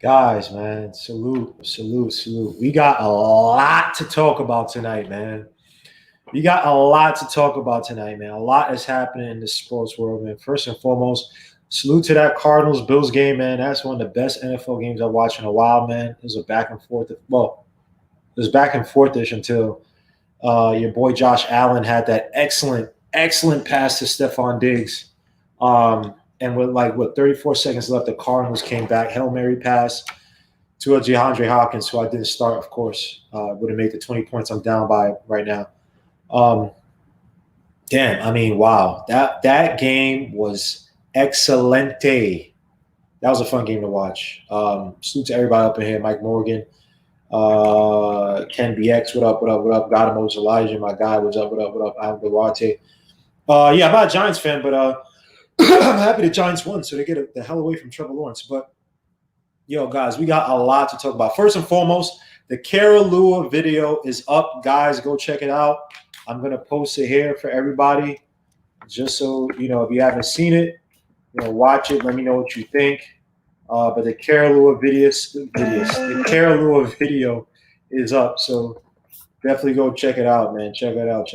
Guys, man, salute. We got a lot to talk about tonight, man. We got a lot to talk about tonight, man. A lot is happening in the sports world, man. First and foremost, salute to that Cardinals Bills game, man. That's one of the best NFL games I've watched in a while, man. It was a back and forth. Well, it was back and forth-ish until your boy Josh Allen had that excellent pass to Stephon Diggs. And with 34 seconds left, the Cardinals came back, Hail Mary pass to a DeAndre Hopkins, who I didn't start, of course. Would have made the 20 points I'm down by right now. Um, Damn, I mean, wow. That game was excelente. That was a fun game to watch. Salute to everybody up in here. Mike Morgan, Ken BX, what up? Godamos Elijah, my guy, what up? Alan Duarte. Yeah, I'm not a Giants fan, but I'm happy the Giants won, so they get the hell away from Trevor Lawrence. But, yo, guys, we got a lot to talk about. First and foremost, the Kara Lua video is up. Guys, go check it out. I'm going to post it here for everybody just so, if you haven't seen it, watch it. Let me know what you think. But the Kara Lua the Kara Lua video is up, so definitely go check it out, man. Check it out.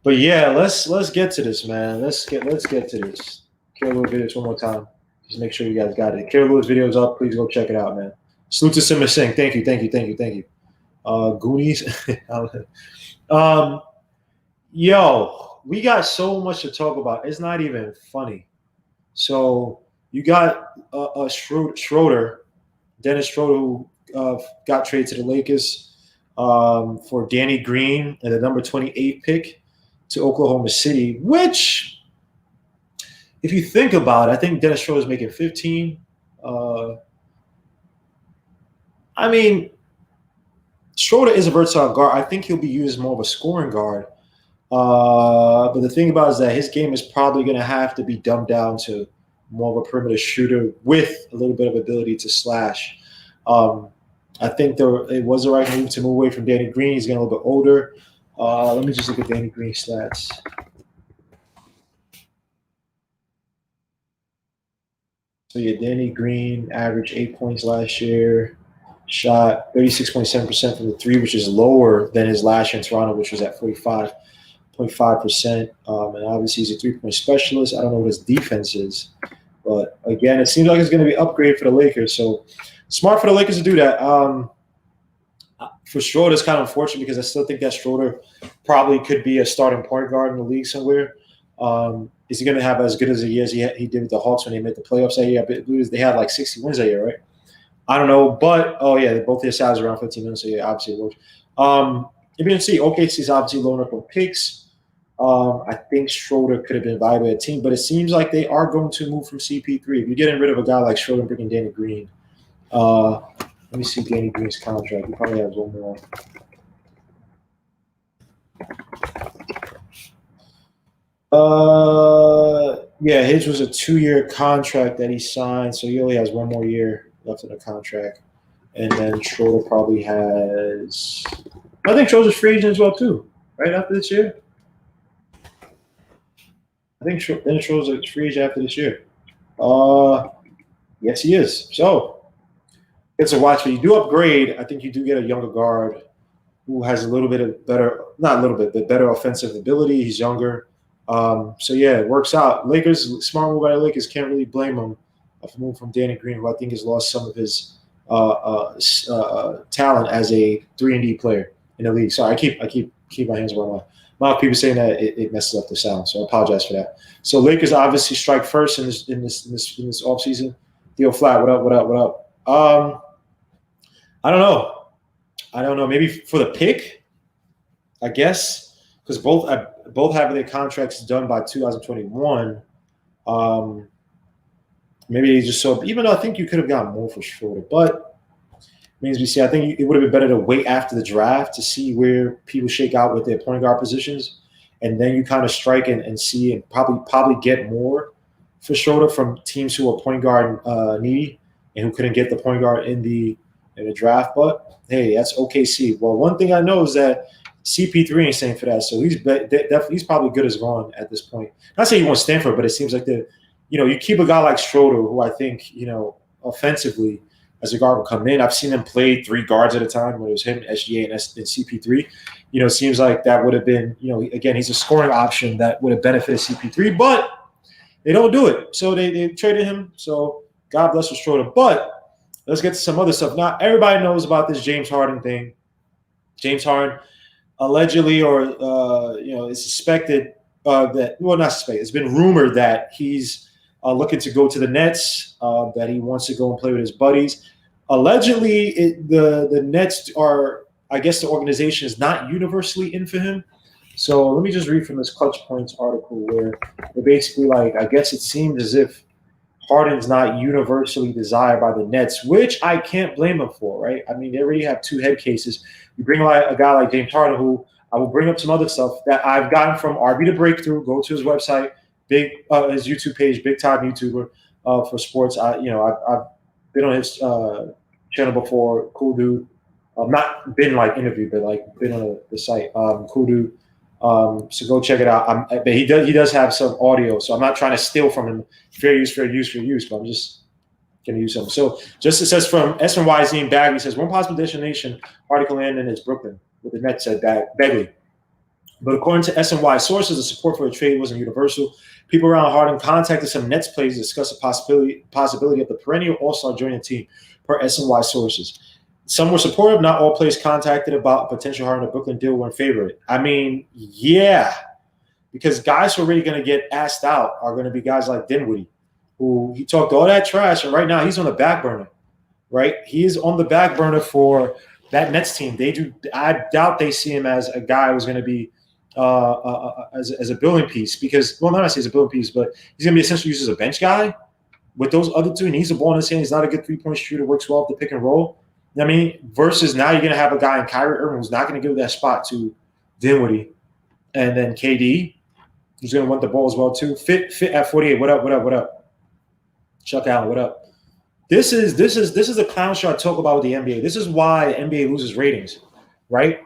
But yeah, let's get to this, man. Let's get to this. Kara Lua videos one more time. Just make sure you guys got it. Kara Lua's video's up. Please go check it out, man. Salute to Simmer Singh. Thank you. Goonies. Yo, we got so much to talk about. It's not even funny. So you got Schroeder, Dennis Schroeder, who got traded to the Lakers for Danny Green and the number 28 pick to Oklahoma City, which, if you think about it, I think Dennis Schroeder is making 15. I mean, Schroeder is a versatile guard. I think he'll be used more of a scoring guard. But the thing about it is that his game is probably going to have to be dumbed down to more of a perimeter shooter with a little bit of ability to slash. I think it was the right move to move away from Danny Green. He's getting a little bit older. Let me just look at Danny Green's stats. So yeah, Danny Green averaged 8 points last year. Shot 36.7% from the three, which is lower than his last year in Toronto, which was at 45.5%. And obviously, he's a three-point specialist. I don't know what his defense is. But, again, it seems like it's going to be upgrade for the Lakers. So, smart for the Lakers to do that. For Schroeder, it's kind of unfortunate because I still think that Schroeder probably could be a starting point guard in the league somewhere. Is he going to have as good as a year as he did with the Hawks when they made the playoffs that year? I believe they had like 60 wins that year, right? I don't know, but both their salaries around 15 million, so yeah, obviously it works. You can see OKC's obviously loading up on picks. I think Schroeder could have been valuable at a team, but it seems like they are going to move from CP3. If you're getting rid of a guy like Schroeder and bringing Danny Green, let me see Danny Green's contract. He probably has one more. His was a 2-year contract that he signed, so he only has one more year left in the contract. And then Schroeder probably has – I think Schroeder's free agent as well too, right, after this year? I think Schroeder's a free agent after this year. Yes, he is. So it's a watch. But you do upgrade. I think you do get a younger guard who has a little bit of better – not a little bit, but better offensive ability. He's younger. It works out. Lakers, smart move by the Lakers. Can't really blame them for moving from Danny Green, who I think has lost some of his talent as a 3-and-D player in the league. Sorry, I keep my hands around my mouth. People saying that it messes up the sound, so I apologize for that. So Lakers obviously strike first in this offseason. Theo Flat, what up? I don't know. Maybe for the pick, I guess, because both have their contracts done by 2021. Maybe they just even though I think you could have gotten more for Schroeder, but means we see. I think it would have been better to wait after the draft to see where people shake out with their point guard positions, and then you kind of strike and see and probably get more for Schroeder from teams who are point guard needy and who couldn't get the point guard in the draft. But hey, that's OKC. Well, one thing I know is that CP3 ain't staying for that, so he's probably good as gone at this point. Not saying he won't stand for it, but it seems like you keep a guy like Schroeder, who I think, offensively, as a guard will come in. I've seen him play three guards at a time when it was him, SGA, and CP3. Seems like that would have been, again, he's a scoring option that would have benefited CP3, but they don't do it. So they traded him. So God bless Schroeder. But let's get to some other stuff. Now, everybody knows about this James Harden thing. James Harden allegedly, or is suspected not suspected. It's been rumored that he's looking to go to the Nets. That he wants to go and play with his buddies. Allegedly, the Nets are. I guess the organization is not universally in for him. So let me just read from this Clutch Points article where they're basically like, I guess it seems as if Harden's not universally desired by the Nets, which I can't blame them for, right? I mean, they already have two head cases. You bring a guy like James Harden, who I will bring up some other stuff that I've gotten from RB the Breakthrough. Go to his website, his YouTube page, big time YouTuber for sports. I've been on his channel before. Cool dude. Not been like interviewed, but like been on the site. Cool dude. So go check it out. But he does have some audio, so I'm not trying to steal from him. Fair use, but I'm just going to use some. So just it says from SNYZ and Bagley says one possible destination Harden can land in is Brooklyn, with the Nets said Bagley. But according to SNY sources, the support for the trade wasn't universal. People around Harden contacted some Nets players to discuss the possibility of the perennial All-Star joining the team, per SNY sources. Some were supportive. Not all players contacted about potential Harden or Brooklyn deal were in favor of it. I mean, yeah, because guys who are really going to get asked out are going to be guys like Dinwiddie, who he talked all that trash, and right now he's on the back burner, right? He is on the back burner for that Nets team. I doubt they see him as a guy who's going to be as a building piece because, well, not say as a building piece, but he's going to be essentially used as a bench guy with those other two. He needs a ball in his hand. He's not a good three-point shooter. Works well off the pick and roll. I mean, versus now you're going to have a guy in Kyrie Irving who's not going to give that spot to Dinwiddie, and then KD, who's going to want the ball as well too. Fit at 48. What up? Chuck Allen, what up? This is the clown show I talk about with the NBA. This is why the NBA loses ratings, right?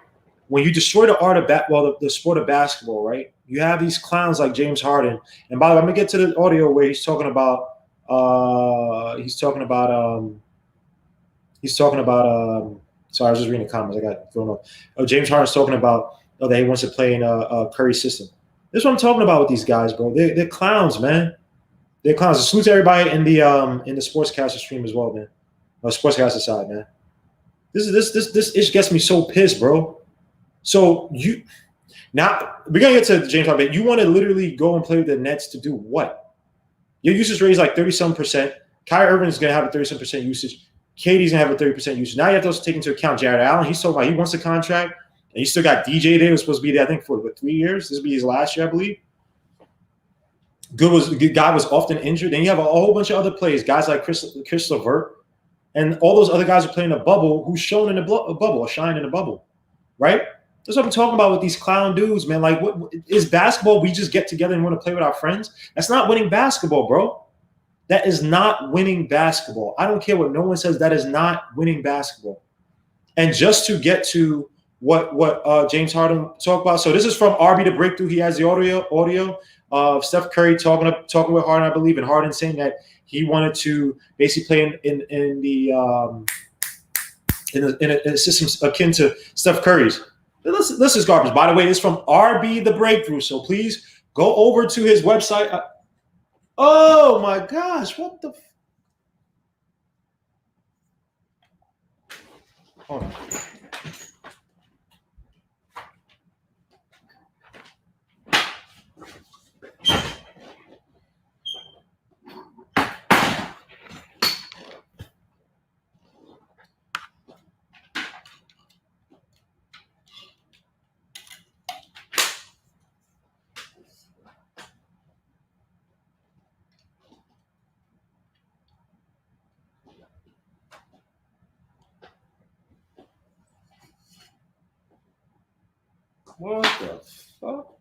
When you destroy the art of the sport of basketball, right? You have these clowns like James Harden, and by the way, I'm gonna get to the audio where he's talking about. Sorry, I was just reading the comments. I got thrown off. James Harden's talking about that he wants to play in a Curry system. This is what I'm talking about with these guys, bro. They're clowns, man. They're clowns. Salute to everybody in the sportscaster stream as well, man. Sportscaster side, man. This ish gets me so pissed, bro. So now we're gonna get to James Harden. You want to literally go and play with the Nets to do what? Your usage rate is like 30-some%. Kyrie Irving is gonna have a 30-some% usage. KD's gonna have a 30% usage. Now you have to take into account Jared Allen. He's talking about he wants a contract, and you still got DJ there who's supposed to be there, I think, for 3 years. This will be his last year, I believe. Good guy was often injured. Then you have a whole bunch of other players, guys like Chris LeVert, and all those other guys who play in the bubble who's shown in the bubble or shine in the bubble, right? That's what I'm talking about with these clown dudes, man. Like, what is basketball? We just get together and want to play with our friends. That's not winning basketball, bro. That is not winning basketball. I don't care what no one says. That is not winning basketball. And just to get to what James Harden talked about. So this is from RB the Breakthrough. He has the audio of Steph Curry talking with Harden, I believe, and Harden saying that he wanted to basically play in a system akin to Steph Curry's. This is garbage. By the way, it's from RB the Breakthrough. So please go over to his website. Oh my gosh, what the? Hold on. What the fuck?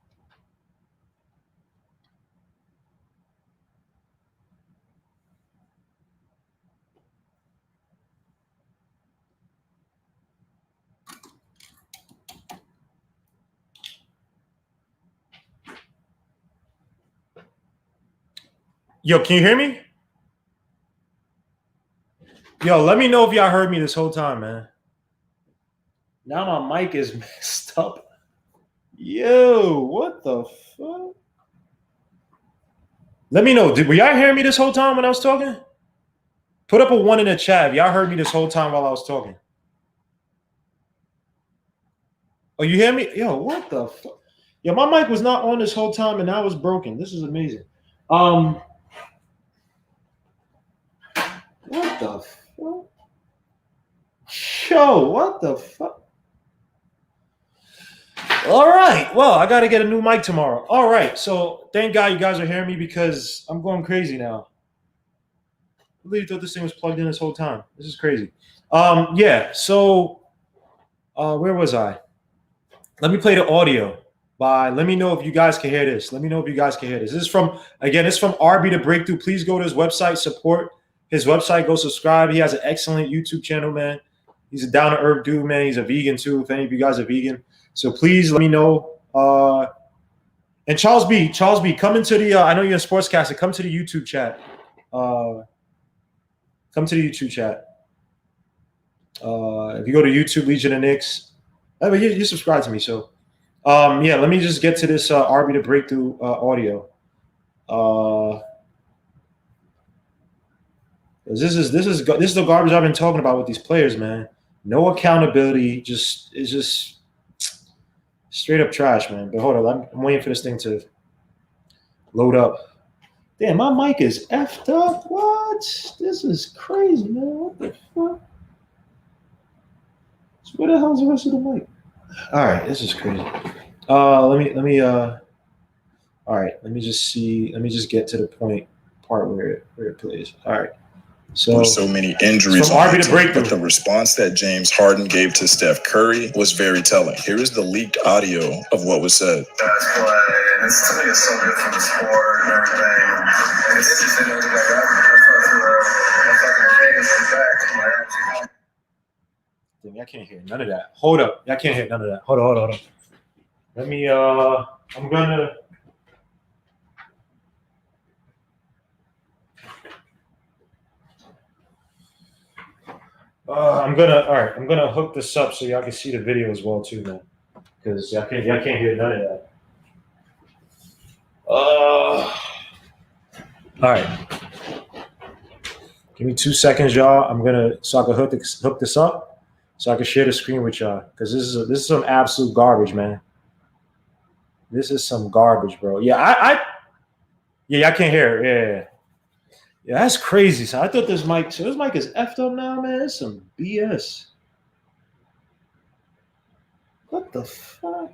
Yo, can you hear me? Yo, let me know if y'all heard me this whole time, man. Now my mic is messed up. Yo, what the fuck? Let me know. Were y'all hearing me this whole time when I was talking? Put up a 1 in the chat if y'all heard me this whole time while I was talking. Oh, you hear me? Yo, what the fuck? Yo, my mic was not on this whole time and now it's broken. This is amazing. What the fuck? Yo, what the fuck? All right. Well, I got to get a new mic tomorrow. All right. So thank God you guys are hearing me because I'm going crazy now. I really thought this thing was plugged in this whole time. This is crazy. Yeah. So where was I? Let me play the audio. Let me know if you guys can hear this. This is from, again, it's from RB the Breakthrough. Please go to his website, support his website, go subscribe. He has an excellent YouTube channel, man. He's a down-to-earth dude, man. He's a vegan too, if any of you guys are vegan. So please let me know. And Charles B, come into the, I know you're in Sportscaster, come to the YouTube chat. If you go to YouTube, Legion of Knicks, you subscribe to me, so. Yeah, let me just get to this RB the Breakthrough audio. This is the garbage I've been talking about with these players, man. No accountability, it's just straight up trash, man. But hold on, I'm waiting for this thing to load up. Damn, my mic is effed up. What? This is crazy, man. What the fuck? So where the hell's the rest of the mic? All right, this is crazy. All right, let me just get to the part where it plays. All right. So many injuries, but the response that James Harden gave to Steph Curry was very telling. Here is the leaked audio of what was said. That's why it's to me it's so good for the sport and everything. It's interesting that I can't hear none of that. Hold up. I can't hear none of that. Hold on. Let me I'm gonna I'm gonna hook this up so y'all can see the video as well too, man. Because y'all can't hear none of that. All right. Give me 2 seconds, y'all. I can hook this up so I can share the screen with y'all. Because this is some absolute garbage, man. This is some garbage, bro. Yeah, I can't hear it. Yeah, that's crazy. So I thought this mic is effed up now, man. It's some BS. What the fuck?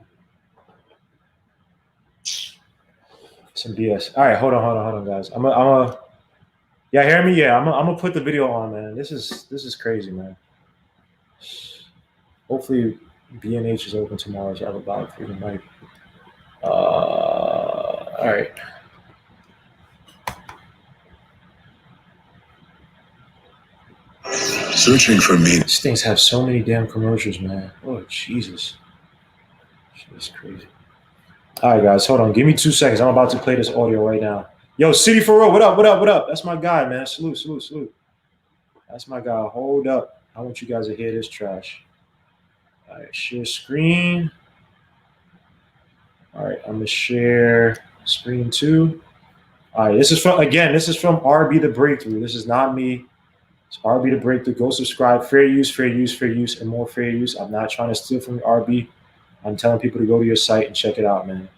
Some BS. All right, hold on, guys. Yeah, hear me? Yeah, I'm gonna put the video on, man. This is crazy, man. Hopefully, B&H is open tomorrow, so I have a bottle for the mic. All right. Searching for me. These things have so many damn commercials, man. Oh, Jesus. Shit is crazy. All right, guys, hold on. Give me 2 seconds. I'm about to play this audio right now. Yo, City for real. What up? That's my guy, man. Salute. That's my guy. Hold up. I want you guys to hear this trash. All right, share screen. All right, I'm going to share screen 2. All right, this is from RB the Breakthrough. This is not me. It's RB the Breakthrough. Go subscribe. Fair use, and more fair use. I'm not trying to steal from RB. I'm telling people to go to your site and check it out, man.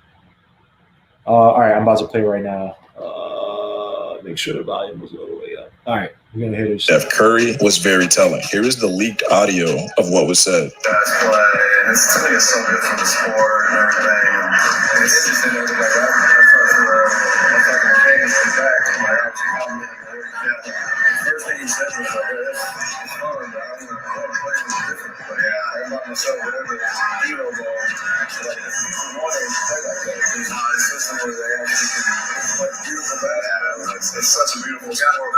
All right, I'm about to play right now. Make sure the volume is all the way up. All right, we're gonna hear this. Steph Curry was very telling. Here is the leaked audio of what was said. That's why it's to me it's so good for the sport and everything. It's interesting that first thing he said was it's hard, but I'm gonna play it different. But yeah, I'm not myself whatever hero ball. Like this is one they play like that. It's system where they actually can play beautiful basketball. It's such a beautiful sport.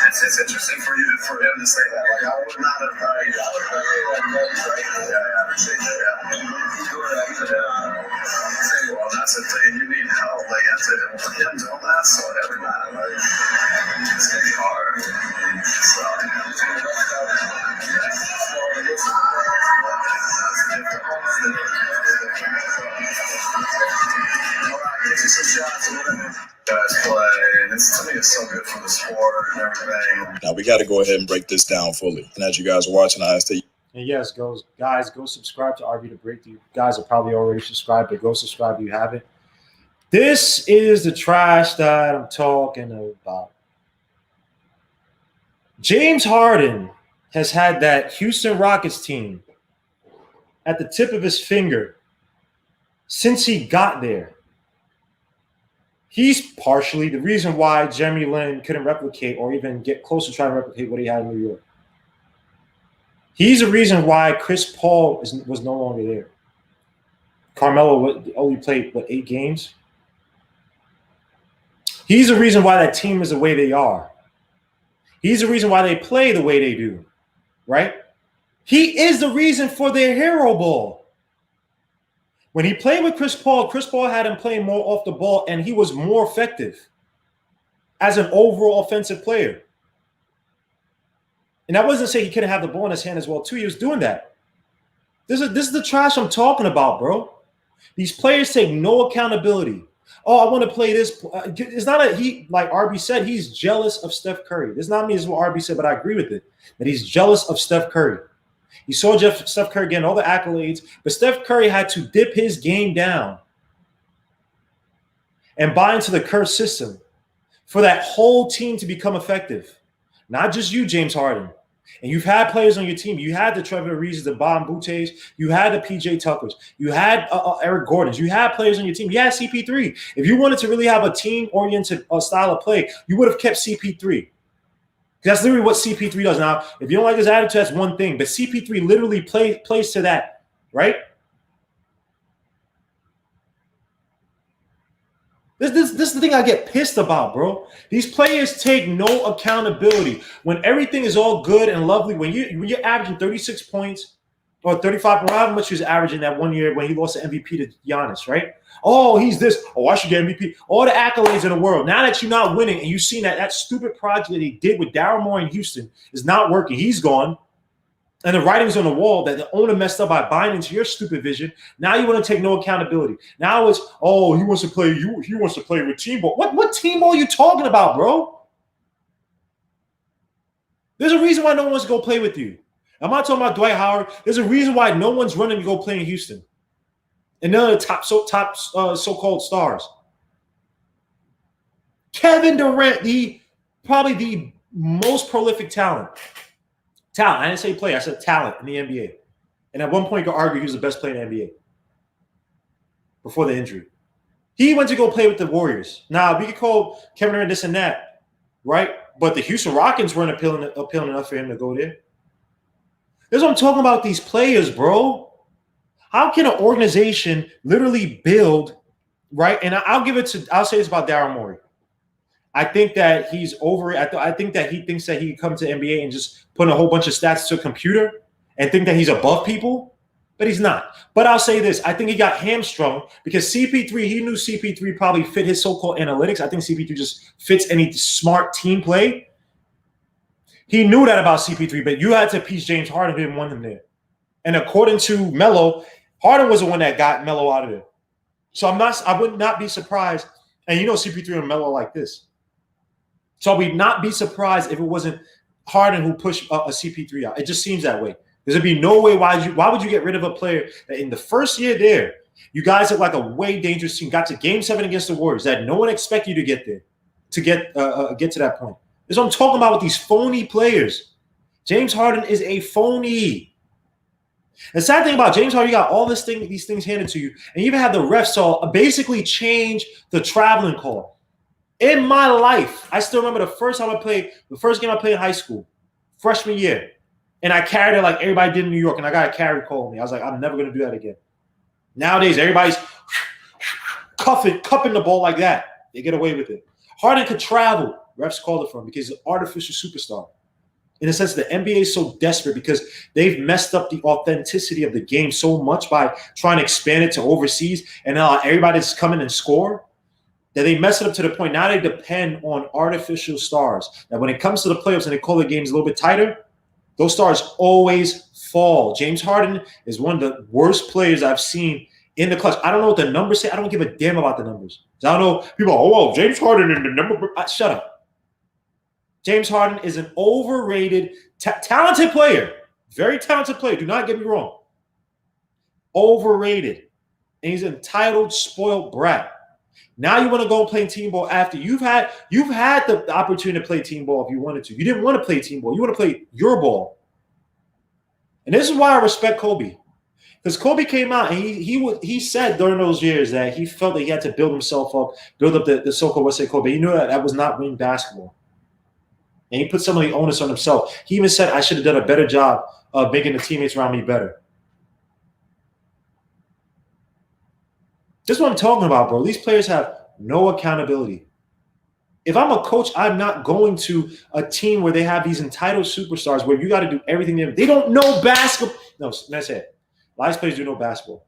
It's interesting for him to say that. Like I would not have probably well, that's the thing. You need help. Like that's it. Him doing that so every night, like, it's gonna be hard. So, guys play, and it's, to me, it's so good for the sport and everything. Now we got to go ahead and break this down fully. And as you guys are watching, I say, and yes, guys, go subscribe to RB to Break. You guys are probably already subscribed, but go subscribe if you haven't. This is the trash that I'm talking about. James Harden has had that Houston Rockets team at the tip of his finger since he got there. He's partially the reason why Jeremy Lin couldn't replicate or even get close to trying to replicate what he had in New York. He's the reason why Chris Paul was no longer there. Carmelo only played, 8 games? He's the reason why that team is the way they are. He's the reason why they play the way they do, right? He is the reason for their hero ball. When he played with Chris Paul had him playing more off the ball, and he was more effective as an overall offensive player. And that wasn't to say he couldn't have the ball in his hand as well, too. He was doing that. This is the trash I'm talking about, bro. These players take no accountability. Oh, I want to play this. It's not like RB said, he's jealous of Steph Curry. This is not me, this is what RB said, but I agree with it. That he's jealous of Steph Curry. He saw Steph Curry getting all the accolades, but Steph Curry had to dip his game down and buy into the Curry system for that whole team to become effective. Not just you, James Harden. And you've had players on your team. You had the Trevor Ariza's, the Bam Butes. You had the PJ Tuckers. You had Eric Gordon's. You had players on your team. You had CP3. If you wanted to really have a team-oriented style of play, you would have kept CP3. That's literally what CP3 does. Now, if you don't like his attitude, that's one thing. But CP3 literally plays to that, right? This is the thing I get pissed about, bro. These players take no accountability. When everything is all good and lovely, when you're averaging 36 points or 35, or however much he was averaging that one year when he lost the MVP to Giannis, right? Oh, he's this. Oh, I should get MVP. All the accolades in the world. Now that you're not winning and you've seen that stupid project that he did with Daryl Morey in Houston is not working. He's gone. And the writing's on the wall that the owner messed up by buying into your stupid vision. Now you want to take no accountability. Now it's, oh, he wants to play he wants to play with team ball. What team ball are you talking about, bro? There's a reason why no one wants to go play with you. I'm not talking about Dwight Howard. There's a reason why no one's running to go play in Houston. And none of the top so-called stars. Kevin Durant, probably the most prolific talent. I didn't say play. I said talent in the NBA. And at one point, you could argue he was the best player in the NBA before the injury. He went to go play with the Warriors. Now, we could call Kevin Durant this and that, right? But the Houston Rockets weren't appealing enough for him to go there. That's what I'm talking about, these players, bro. How can an organization literally build, right? And I'll say this about Daryl Morey. I think that he's over it. I think that he thinks that he can come to the NBA and just put in a whole bunch of stats to a computer and think that he's above people, but he's not. But I'll say this. I think he got hamstrung because CP3, he knew CP3 probably fit his so-called analytics. I think CP3 just fits any smart team play. He knew that about CP3, but you had to piece James Harden who didn't want him there. And according to Melo, Harden was the one that got Melo out of there. So I would not be surprised. And you know CP3 and Melo are like this. So I would not be surprised if it wasn't Harden who pushed a CP3 out. It just seems that way. There'd be no way. Why would you get rid of a player that in the first year there, you guys look like a way dangerous team, got to Game 7 against the Warriors that no one expected you to get there, to get to that point. That's what I'm talking about with these phony players. James Harden is a phony. The sad thing about James Harden, you got all these things handed to you, and you even have the refs basically change the traveling call. In my life, I still remember the first game I played in high school, freshman year. And I carried it like everybody did in New York, and I got a carry call on me. I was like, I'm never going to do that again. Nowadays, everybody's cupping the ball like that. They get away with it. Harden could travel. Refs called it for him because he's an artificial superstar. In a sense, the NBA is so desperate because they've messed up the authenticity of the game so much by trying to expand it to overseas. And now everybody's coming and score. that they mess it up to the point now they depend on artificial stars. That when it comes to the playoffs and they call the games a little bit tighter, those stars always fall. James Harden is one of the worst players I've seen in the clutch. I don't know what the numbers say. I don't give a damn about the numbers. I don't know. People are, well, James Harden in the number. Shut up. James Harden is an overrated, talented player. Very talented player. Do not get me wrong. Overrated. And he's an entitled, spoiled brat. Now you want to go and play team ball after you've had the opportunity to play team ball if you wanted to. You didn't want to play team ball. You want to play your ball. And this is why I respect Kobe. Because Kobe came out and he said during those years that he felt that he had to build himself up, build up the so-called West Side Kobe. He knew that was not winning basketball. And he put some of the onus on himself. He even said, I should have done a better job of making the teammates around me better. This is what I'm talking about, bro. These players have no accountability. If I'm a coach, I'm not going to a team where they have these entitled superstars where you got to do everything. They don't know basketball. No, that's it. A lot of players do know basketball.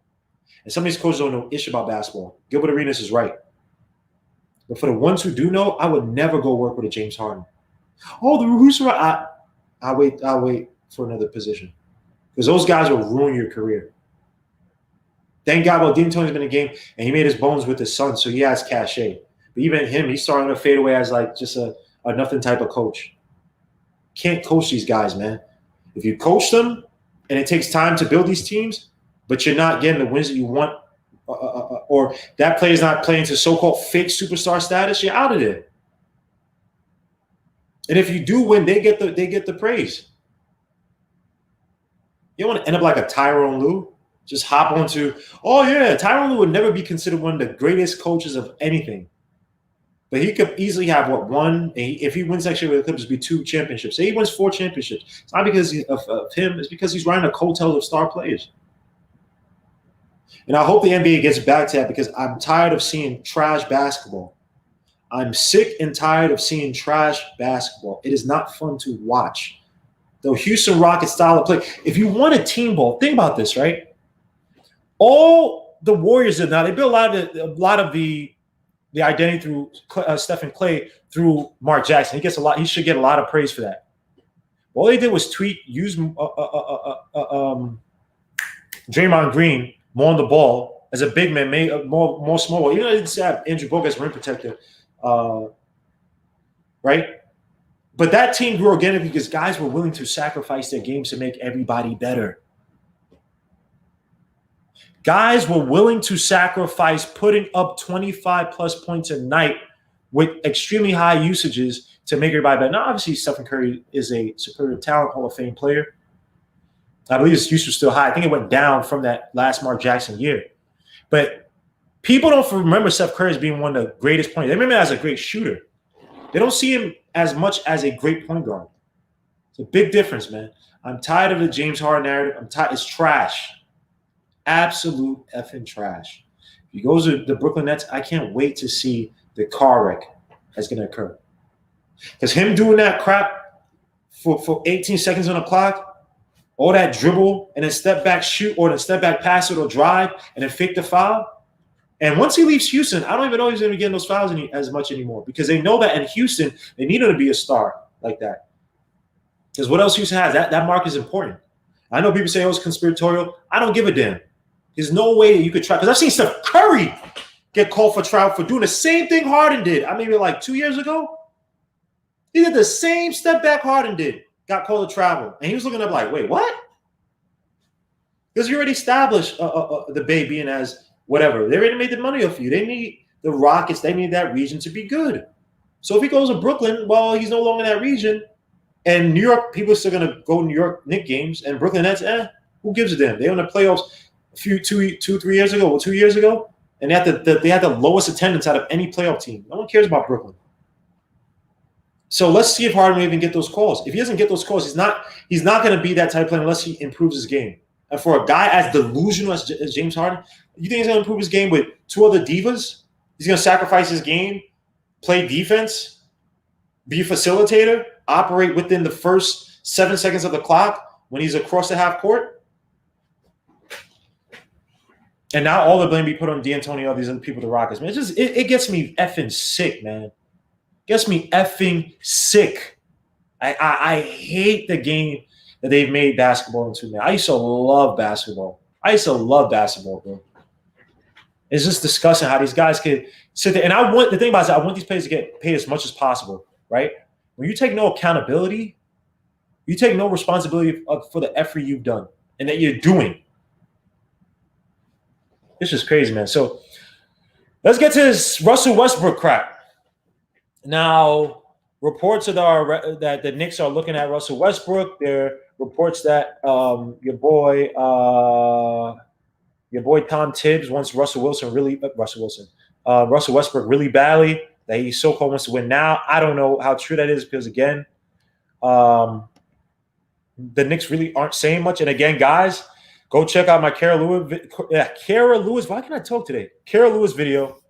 And some of these coaches don't know ish about basketball. Gilbert Arenas is right. But for the ones who do know, I would never go work with a James Harden. Oh, the who's right? I'll wait for another position. Because those guys will ruin your career. Thank God, well, Dean Tony's been in the game, and he made his bones with his son, so he has cachet. But even him, he's starting to fade away as like just a nothing type of coach. Can't coach these guys, man. If you coach them, and it takes time to build these teams, but you're not getting the wins that you want, or that player's not playing to so-called fake superstar status, you're out of there. And if you do win, they get the praise. You don't want to end up like a Tyronn Lue. Just hop onto, oh yeah, Tyronn Lue would never be considered one of the greatest coaches of anything. But he could easily have one, if he wins next year with the Clippers, it'd be 2 championships. Say he wins 4 championships. It's not because of him, it's because he's riding a coattail of star players. And I hope the NBA gets back to that because I'm tired of seeing trash basketball. I'm sick and tired of seeing trash basketball. It is not fun to watch. The Houston Rockets style of play. If you want a team ball, think about this, right? All the Warriors did now, they built a lot of the identity through Stephen Clay through Mark Jackson. He should get a lot of praise for that. All they did was use Draymond Green more on the ball as a big man, made more small. Even though they didn't have Andrew Bogut as rim protector, right? But that team grew organically because guys were willing to sacrifice their games to make everybody better. Guys were willing to sacrifice putting up 25-plus points a night with extremely high usages to make everybody better. Now, obviously, Stephen Curry is a superior talent, Hall of Fame player. I believe his use was still high. I think it went down from that last Mark Jackson year. But people don't remember Steph Curry as being one of the greatest points. They remember him as a great shooter. They don't see him as much as a great point guard. It's a big difference, man. I'm tired of the James Harden narrative. It's trash. Absolute effing trash. If he goes to the Brooklyn Nets, I can't wait to see the car wreck that's going to occur. Because him doing that crap for 18 seconds on the clock, all that dribble and then step back shoot or then step back pass it or drive and then fake the foul. And once he leaves Houston, I don't even know if he's going to be getting those fouls as much anymore because they know that in Houston, they need him to be a star like that. Because what else Houston has? That mark is important. I know people say, oh, it's conspiratorial. I don't give a damn. There's no way that you could try. Because I've seen Steph Curry get called for trial for doing the same thing Harden did. Maybe like 2 years ago. He did the same step back Harden did. Got called to travel. And he was looking up like, wait, what? Because you already established the Bay being as whatever. They already made the money off you. They need the Rockets. They need that region to be good. So if he goes to Brooklyn, well, he's no longer in that region. And New York, people are still going to go to New York Knicks games. And Brooklyn Nets, who gives a damn? They won the playoffs 2 years ago, and they had the lowest attendance out of any playoff team. No one cares about Brooklyn. So let's see if Harden will even get those calls. If he doesn't get those calls, he's not going to be that type of player unless he improves his game. And for a guy as delusional as James Harden, you think he's going to improve his game with 2 other divas? He's going to sacrifice his game, play defense, be a facilitator, operate within the first 7 seconds of the clock when he's across the half court? And now all the blame be put on D'Antoni, all these other people, the Rockets. Man, it gets me effing sick, man. Gets me effing sick. I hate the game that they've made basketball into, man. I used to love basketball. Bro. It's just disgusting how these guys could sit there. And the thing about it is I want these players to get paid as much as possible, right? When you take no accountability, you take no responsibility for the effort you've done and that you're doing. It's just crazy, man. So let's get to this Russell Westbrook crap. Now, reports that the Knicks are looking at Russell Westbrook. There are reports that your boy Tom Tibbs wants Russell Westbrook really badly. That he so-called wants to win now. I don't know how true that is because again, the Knicks really aren't saying much. And again, guys, go check out my Kara Lewis. Why can I talk today? Kara Lewis video.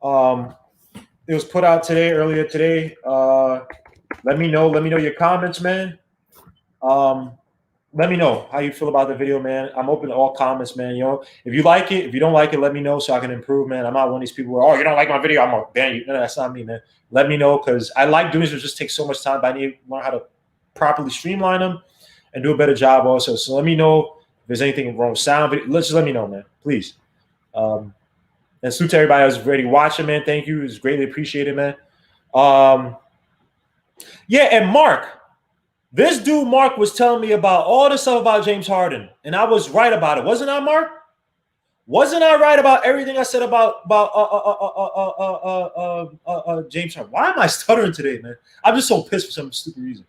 It was put out earlier today. Let me know your comments, man. Let me know how you feel about the video, man. I'm open to all comments, man. You know, if you like it, if you don't like it, let me know so I can improve, man. I'm not one of these people where, you don't like my video, I'm gonna ban you. No, that's not me, man. Let me know because I like doing this. It just takes so much time, but I need to learn how to properly streamline them and do a better job also. So let me know if there's anything wrong with sound. But just let me know, man, please. And salute to everybody who's already watching, man. Thank you. It's greatly appreciated, man. Yeah, and Mark. This dude, Mark, was telling me about all this stuff about James Harden, and I was right about it. Wasn't I, Mark? Wasn't I right about everything I said about James Harden? Why am I stuttering today, man? I'm just so pissed for some stupid reason.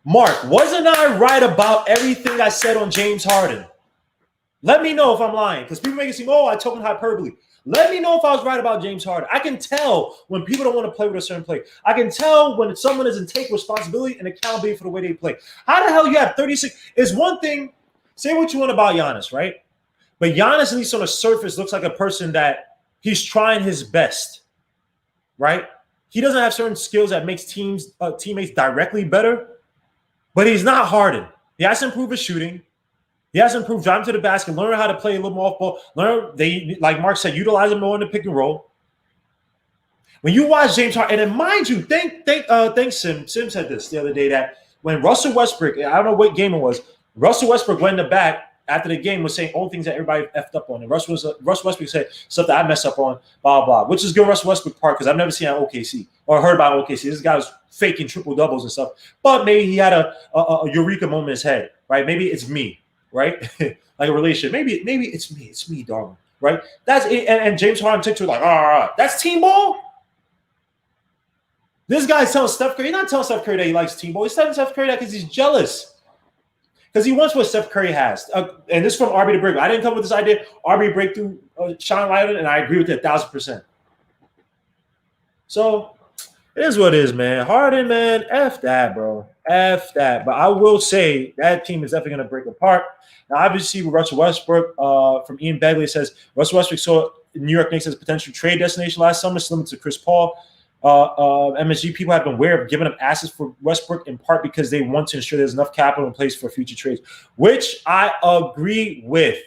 Mark, wasn't I right about everything I said on James Harden? Let me know if I'm lying, because people make it seem, I told him hyperbole. Let me know if I was right about James Harden. I can tell when people don't want to play with a certain play. I can tell when someone doesn't take responsibility and accountability for the way they play. How the hell you have 36? It's one thing, say what you want about Giannis, right? But Giannis, at least on the surface, looks like a person that he's trying his best, right? He doesn't have certain skills that makes teammates directly better, but he's not Harden. He has to improve his shooting. He has to improve driving to the basket, learn how to play a little more off ball. Like Mark said, utilize him more in the pick and roll. When you watch James Harden, and then mind you, thanks Sim said this the other day that when Russell Westbrook, I don't know what game it was, Russell Westbrook went in the back after the game was saying all things that everybody effed up on. And Russell Westbrook said stuff that I messed up on, blah, blah, which is good Russell Westbrook part because I've never seen on OKC or heard about OKC. This guy was faking triple doubles and stuff. But maybe he had a eureka moment in his head, right? Maybe it's me. Right? Like a relationship. Maybe it's me, darling. Right? That's it. And James Harden took to it like, that's team ball. This guy's telling Steph Curry, he's not telling Steph Curry that he likes team ball. He's telling Steph Curry that because he's jealous. Because he wants what Steph Curry has. And this is from RB to Breakthrough. I didn't come up with this idea. RB Breakthrough shine light on it, and I agree with it 1,000%. So it is what it is, man. Harden, man, F that, bro. F that. But I will say that team is definitely going to break apart. Now, obviously, with Russell Westbrook, from Ian Begley, says Russell Westbrook saw New York Knicks as a potential trade destination last summer, similar to Chris Paul. MSG people have been aware of giving up assets for Westbrook in part because they want to ensure there's enough capital in place for future trades, which I agree with.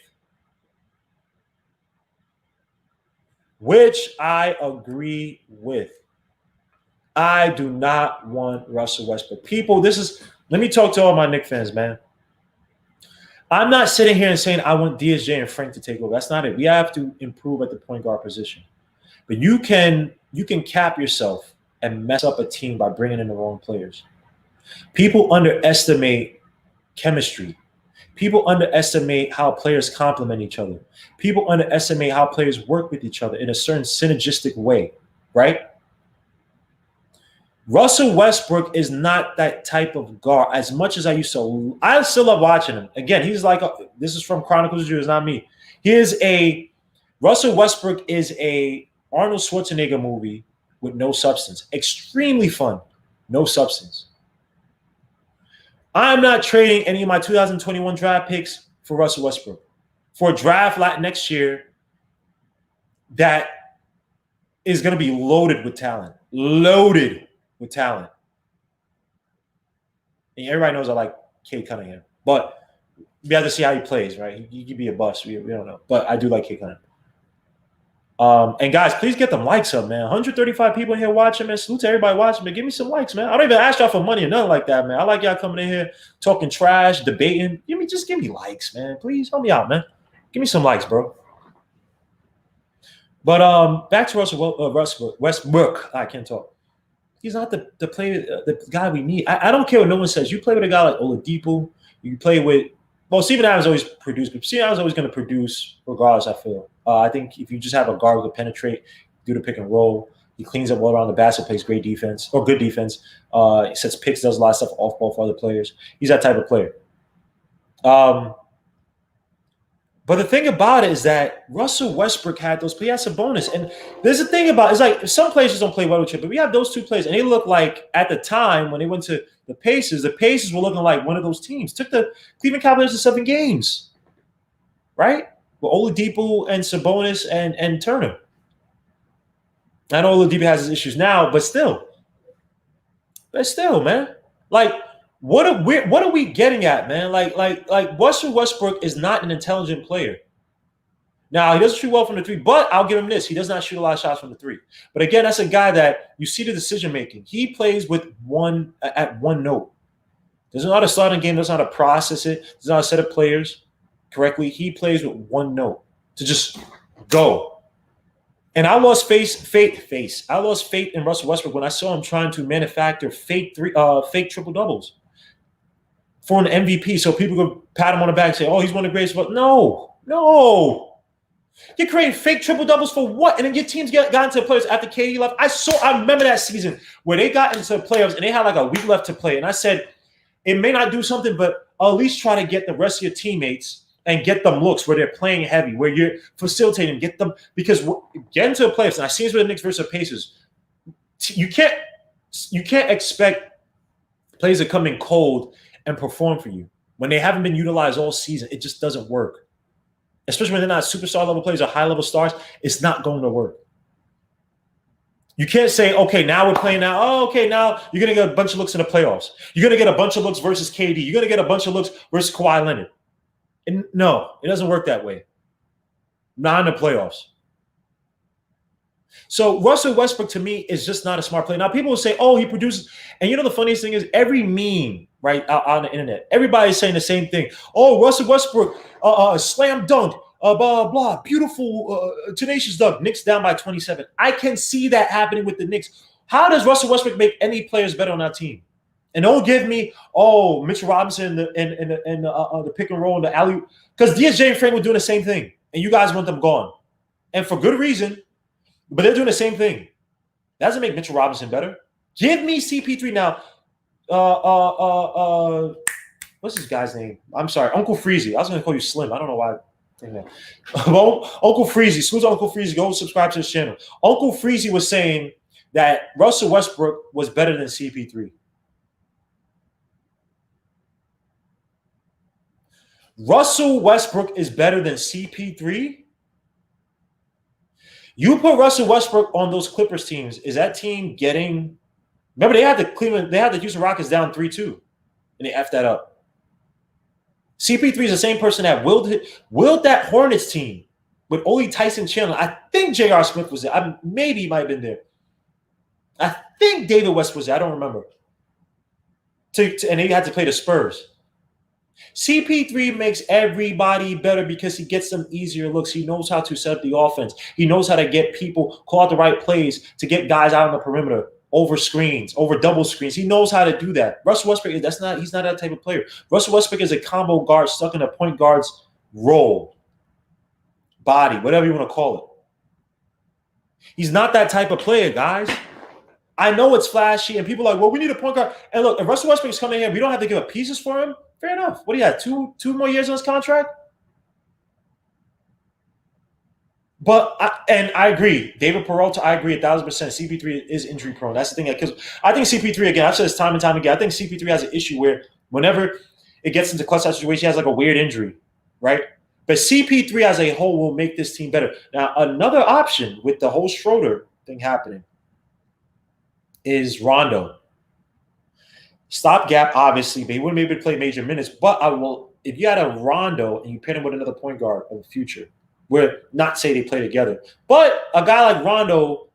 I do not want Russell Westbrook. People, let me talk to all my Knicks fans, man. I'm not sitting here and saying I want DSJ and Frank to take over. That's not it. We have to improve at the point guard position. But you can cap yourself and mess up a team by bringing in the wrong players. People underestimate chemistry. People underestimate how players complement each other. People underestimate how players work with each other in a certain synergistic way, right? Russell Westbrook is not that type of guard as much as I used to. I still love watching him. Again, he's like, this is from Chronicles of Judas, not me. Russell Westbrook is a Arnold Schwarzenegger movie with no substance. Extremely fun, no substance. I'm not trading any of my 2021 draft picks for Russell Westbrook. For a draft like next year that is going to be loaded with talent. And everybody knows I like Cade Cunningham. But We have to see how he plays, right? He could be a bust. We don't know. But I do like Kid Cunningham. And guys, please get them likes up, man. 135 people in here watching, man. Salute to everybody watching, man. Give me some likes, man. I don't even ask y'all for money or nothing like that, man. I like y'all coming in here talking trash, debating. Just give me likes, man. Please help me out, man. Give me some likes, bro. But back to Westbrook. I can't talk. He's not the player, the guy we need. I don't care what no one says. You play with a guy like Oladipo. You play with Steven Adams always produced, but Steven Adams is always going to produce regardless. I feel. I think if you just have a guard who can penetrate, do the pick and roll, he cleans up well around the basket, plays great defense or good defense. He sets picks, does a lot of stuff off ball for other players. He's that type of player. But the thing about it is that Russell Westbrook had those plays. He had Sabonis. And there's a thing about it's like some players just don't play well with you, but we have those two players. And they look like at the time when they went to the Pacers were looking like one of those teams. Took the Cleveland Cavaliers to 7 games, right? With Oladipo and Sabonis and Turner. I know Oladipo has his issues now, but still, man. Like, what are we getting at, man? Like Russell Westbrook is not an intelligent player. Now, he doesn't shoot well from the 3, but I'll give him this. He does not shoot a lot of shots from the 3. But again, that's a guy that you see the decision-making. He plays with one note. Doesn't know how to start a game, doesn't know how to process it, doesn't know how to set up players correctly. He plays with one note to just go. And I lost faith. I lost faith in Russell Westbrook when I saw him trying to manufacture fake triple doubles for an MVP, so people could pat him on the back and say, "Oh, he's one of the greatest." But no. You're creating fake triple doubles for what? And then your teams got into the playoffs after KD left. I remember that season where they got into the playoffs and they had like a week left to play. And I said, it may not do something, but at least try to get the rest of your teammates and get them looks where they're playing heavy, where you're facilitating, get them, because get into the playoffs. And I see this with the Knicks versus the Pacers. You can't expect players to come in cold and perform for you when they haven't been utilized all season. It just doesn't work. Especially when they're not superstar level players or high level stars, it's not going to work. You can't say, okay, now we're playing now. Oh, okay, now you're going to get a bunch of looks in the playoffs. You're going to get a bunch of looks versus KD. You're going to get a bunch of looks versus Kawhi Leonard. And no, it doesn't work that way. Not in the playoffs. So Russell Westbrook, to me, is just not a smart player. Now, people will say, oh, he produces. And you know the funniest thing is every meme, right, out on the internet, everybody's saying the same thing. Oh, Russell Westbrook, slam dunk, blah, blah, beautiful, tenacious dunk. Knicks down by 27. I can see that happening with the Knicks. How does Russell Westbrook make any players better on that team? And don't give me, Mitchell Robinson and the pick and roll and the alley, because DJ and Frank were doing the same thing, and you guys want them gone, and for good reason. But they're doing the same thing. That doesn't make Mitchell Robinson better. Give me CP3 now. What's this guy's name? I'm sorry, Uncle Freezy. I was going to call you Slim. I don't know why. Uncle Freezy. As soon as Uncle Freezy, go subscribe to his channel. Uncle Freezy was saying that Russell Westbrook was better than CP3. Russell Westbrook is better than CP3? You put Russell Westbrook on those Clippers teams. Is that team getting? Remember, they had the Houston Rockets down 3-2, and they effed that up. CP3 is the same person that willed that Hornets team with Ole Tyson Chandler. I think J.R. Smith was there. Maybe he might have been there. I think David West was there. I don't remember. And they had to play the Spurs. CP3 makes everybody better because he gets them easier looks. He knows how to set up the offense. He knows how to get people, call out the right plays to get guys out on the perimeter, over screens, over double screens. He knows how to do that. Russell Westbrook, he's not that type of player. Russell Westbrook is a combo guard stuck in a point guard's role, body, whatever you want to call it. He's not that type of player, guys. I know it's flashy, and people are like, well, we need a point guard. And look, if Russell Westbrook is coming here, we don't have to give up pieces for him. Fair enough. What do you have? Two more years on his contract? But I agree. David Peralta, I agree 1,000%. CP3 is injury prone. That's the thing. Because I think CP3, again, I've said this time and time again, I think CP3 has an issue where whenever it gets into clutch situation, he has like a weird injury, right? But CP3 as a whole will make this team better. Now, another option with the whole Schroeder thing happening is Rondo. Stopgap, obviously, but he wouldn't be able to play major minutes. But if you had a Rondo and you paired him with another point guard of the future, where not say they play together, but a guy like Rondo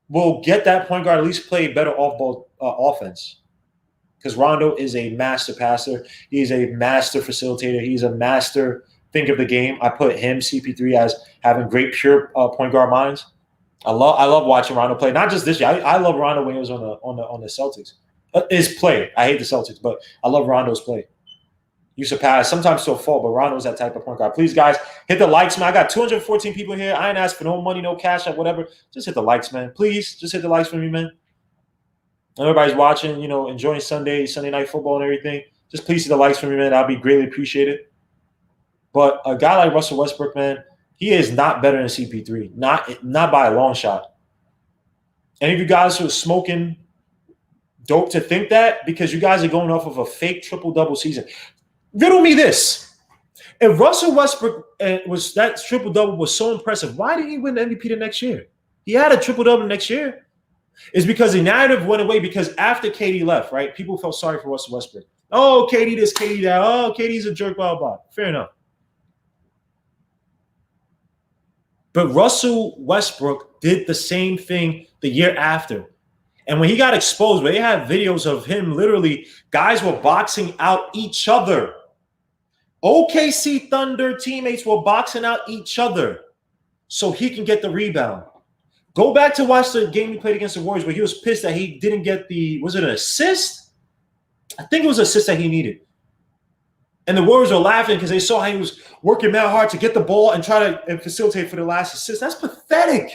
will get that point guard at least play better off-ball offense. Because Rondo is a master passer. He's a master facilitator. He's a master think of the game. I put him, CP3, as having great pure point guard minds. I love watching Rondo play. Not just this year. I love Rondo when he was on the Celtics. His play. I hate the Celtics, but I love Rondo's play. You surpass sometimes to a fault, but Rondo's that type of point guard. Please, guys, hit the likes, man. I got 214 people here. I ain't asked for no money, no cash, or whatever. Just hit the likes, man. Please, just hit the likes for me, man. Everybody's watching, enjoying Sunday night football and everything. Just please hit the likes for me, man. I'll be greatly appreciated. But a guy like Russell Westbrook, man, he is not better than CP3. Not by a long shot. Any of you guys who are smoking dope to think that, because you guys are going off of a fake triple-double season. Riddle me this. If Russell Westbrook was that triple-double was so impressive, why didn't he win the MVP the next year? He had a triple-double next year. It's because the narrative went away because after KD left, right, people felt sorry for Russell Westbrook. Oh, KD this, KD that. Oh, KD's a jerk, blah, blah. Fair enough. But Russell Westbrook did the same thing the year after. And when he got exposed, where they had videos of him literally, guys were boxing out each other. OKC Thunder teammates were boxing out each other so he can get the rebound. Go back to watch the game he played against the Warriors where he was pissed that he didn't get was it an assist? I think it was an assist that he needed. And the Warriors were laughing because they saw how he was working mad hard to get the ball and try to facilitate for the last assist. That's pathetic.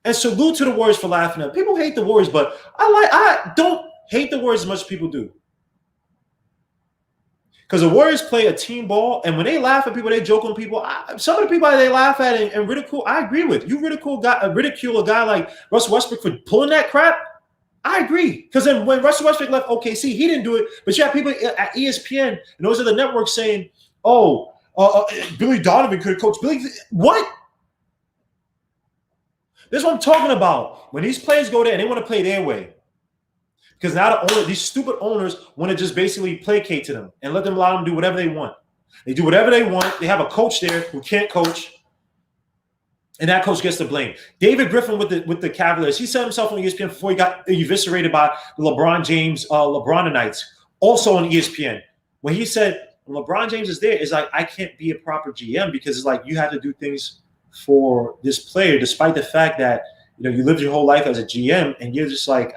And salute to the Warriors for laughing at it. People hate the Warriors, but I don't hate the Warriors as much as people do. Because the Warriors play a team ball, and when they laugh at people, they joke on people. Some of the people they laugh at and ridicule, I agree with. You ridicule a guy like Russell Westbrook for pulling that crap, I agree. Because then when Russell Westbrook left OKC, he didn't do it. But you have people at ESPN and those are the networks saying, Billy Donovan could have coached Billy. What? This is what I'm talking about. When these players go there and they want to play their way. Because now these stupid owners want to just basically placate to them and let them allow them to do whatever they want. They do whatever they want. They have a coach there who can't coach. And that coach gets the blame. David Griffin with the Cavaliers, he set himself on ESPN before he got eviscerated by the LeBron James LeBronites, also on ESPN. When he said, when LeBron James is there, it's like, I can't be a proper GM because it's like you have to do things for this player, despite the fact that you lived your whole life as a GM and you're just like,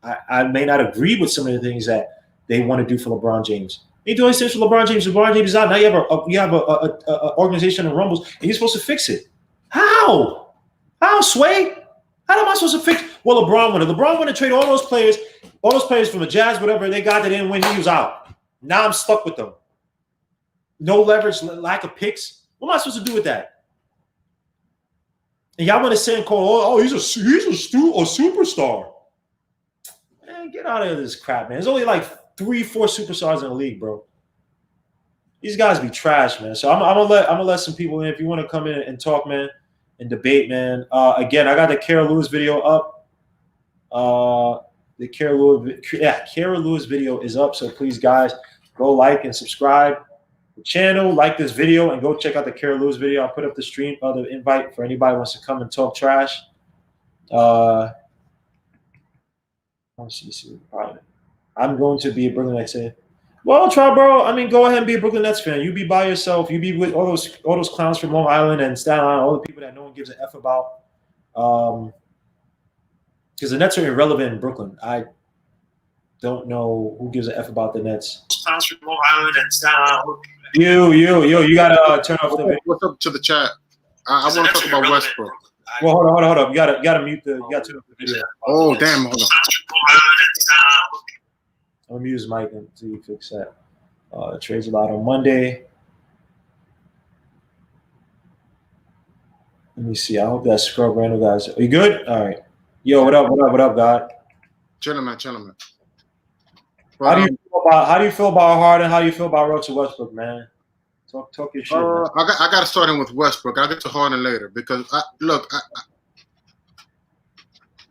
I may not agree with some of the things that they want to do for LeBron James. They do things for LeBron James. LeBron James is out. Now you have a organization that rumbles, and you're supposed to fix it. How? How, Sway? How am I supposed to fix? Well, LeBron wanted. LeBron wanted to trade all those players from the Jazz, whatever they got that didn't win. He was out. Now I'm stuck with them. No leverage, lack of picks. What am I supposed to do with that? And y'all want to say and call, he's a superstar. Man, get out of this crap, man. There's only like 3-4 superstars in the league, bro. These guys be trash, man. So I'm gonna let some people in if you want to come in and talk, man, and debate, man. Again, I got the Kara Lewis video up. The Kara Lewis video is up. So please, guys, go like and subscribe the channel, like this video, and go check out the Kara Lewis video. I'll put up the stream, the invite for anybody who wants to come and talk trash. Let's see. I'm going to be a Brooklyn Nets fan. Well, try, bro. I mean, go ahead and be a Brooklyn Nets fan. You be by yourself. You be with all those clowns from Long Island and Staten Island, all the people that no one gives a F about. Because the Nets are irrelevant in Brooklyn. I don't know who gives a F about the Nets. Clowns from Long Island and Staten Island. You gotta turn off the video. What's up to the chat? I want to talk about Westbrook. Well, hold up. You gotta mute the. You gotta turn off the video. Oh, damn! Hold on. Let me use mic until you fix that. Trades allowed on Monday. Let me see. I hope that scrub Randall guys. Are you good? All right. Yo, what up, God? Gentlemen. How do you feel about Harden? How do you feel about Russell Westbrook, man? Talk your shit. I got to start in with Westbrook. I'll get to Harden later because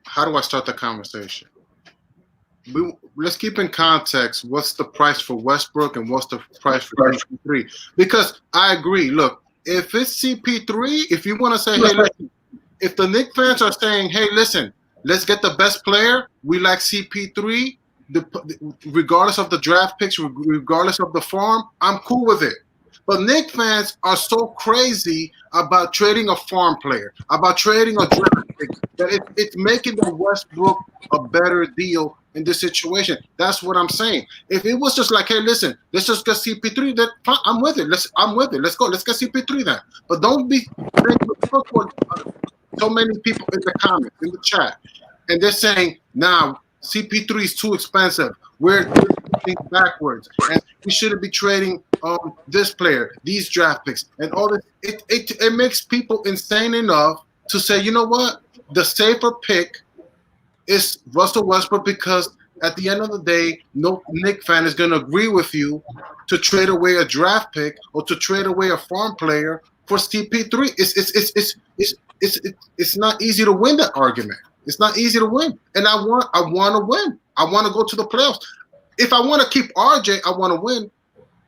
how do I start the conversation? let's keep in context what's the price for Westbrook and what's the price for CP3. Because I agree. Look, if it's CP3, if you want to say, hey, listen, if the Knicks fans are saying, hey, listen, let's get the best player, we like CP3, regardless of the draft picks, regardless of the farm, I'm cool with it. But Knicks fans are so crazy about trading a farm player, about trading a draft pick, that it's making the Westbrook a better deal in this situation. That's what I'm saying. If it was just like, hey, listen, let's just get CP3, then fine, I'm with it. I'm with it. Let's go. Let's get CP3 then. But don't be so many people in the comments, in the chat, and they're saying, nah, CP3 is too expensive. We're thinking backwards, and we shouldn't be trading this player, these draft picks, and all this. It makes people insane enough to say, you know what, the safer pick is Russell Westbrook, because at the end of the day, no Knicks fan is going to agree with you to trade away a draft pick or to trade away a farm player for CP3. It's not easy to win that argument. It's not easy to win, and I want to win. I want to go to the playoffs. If I want to keep RJ, I want to win.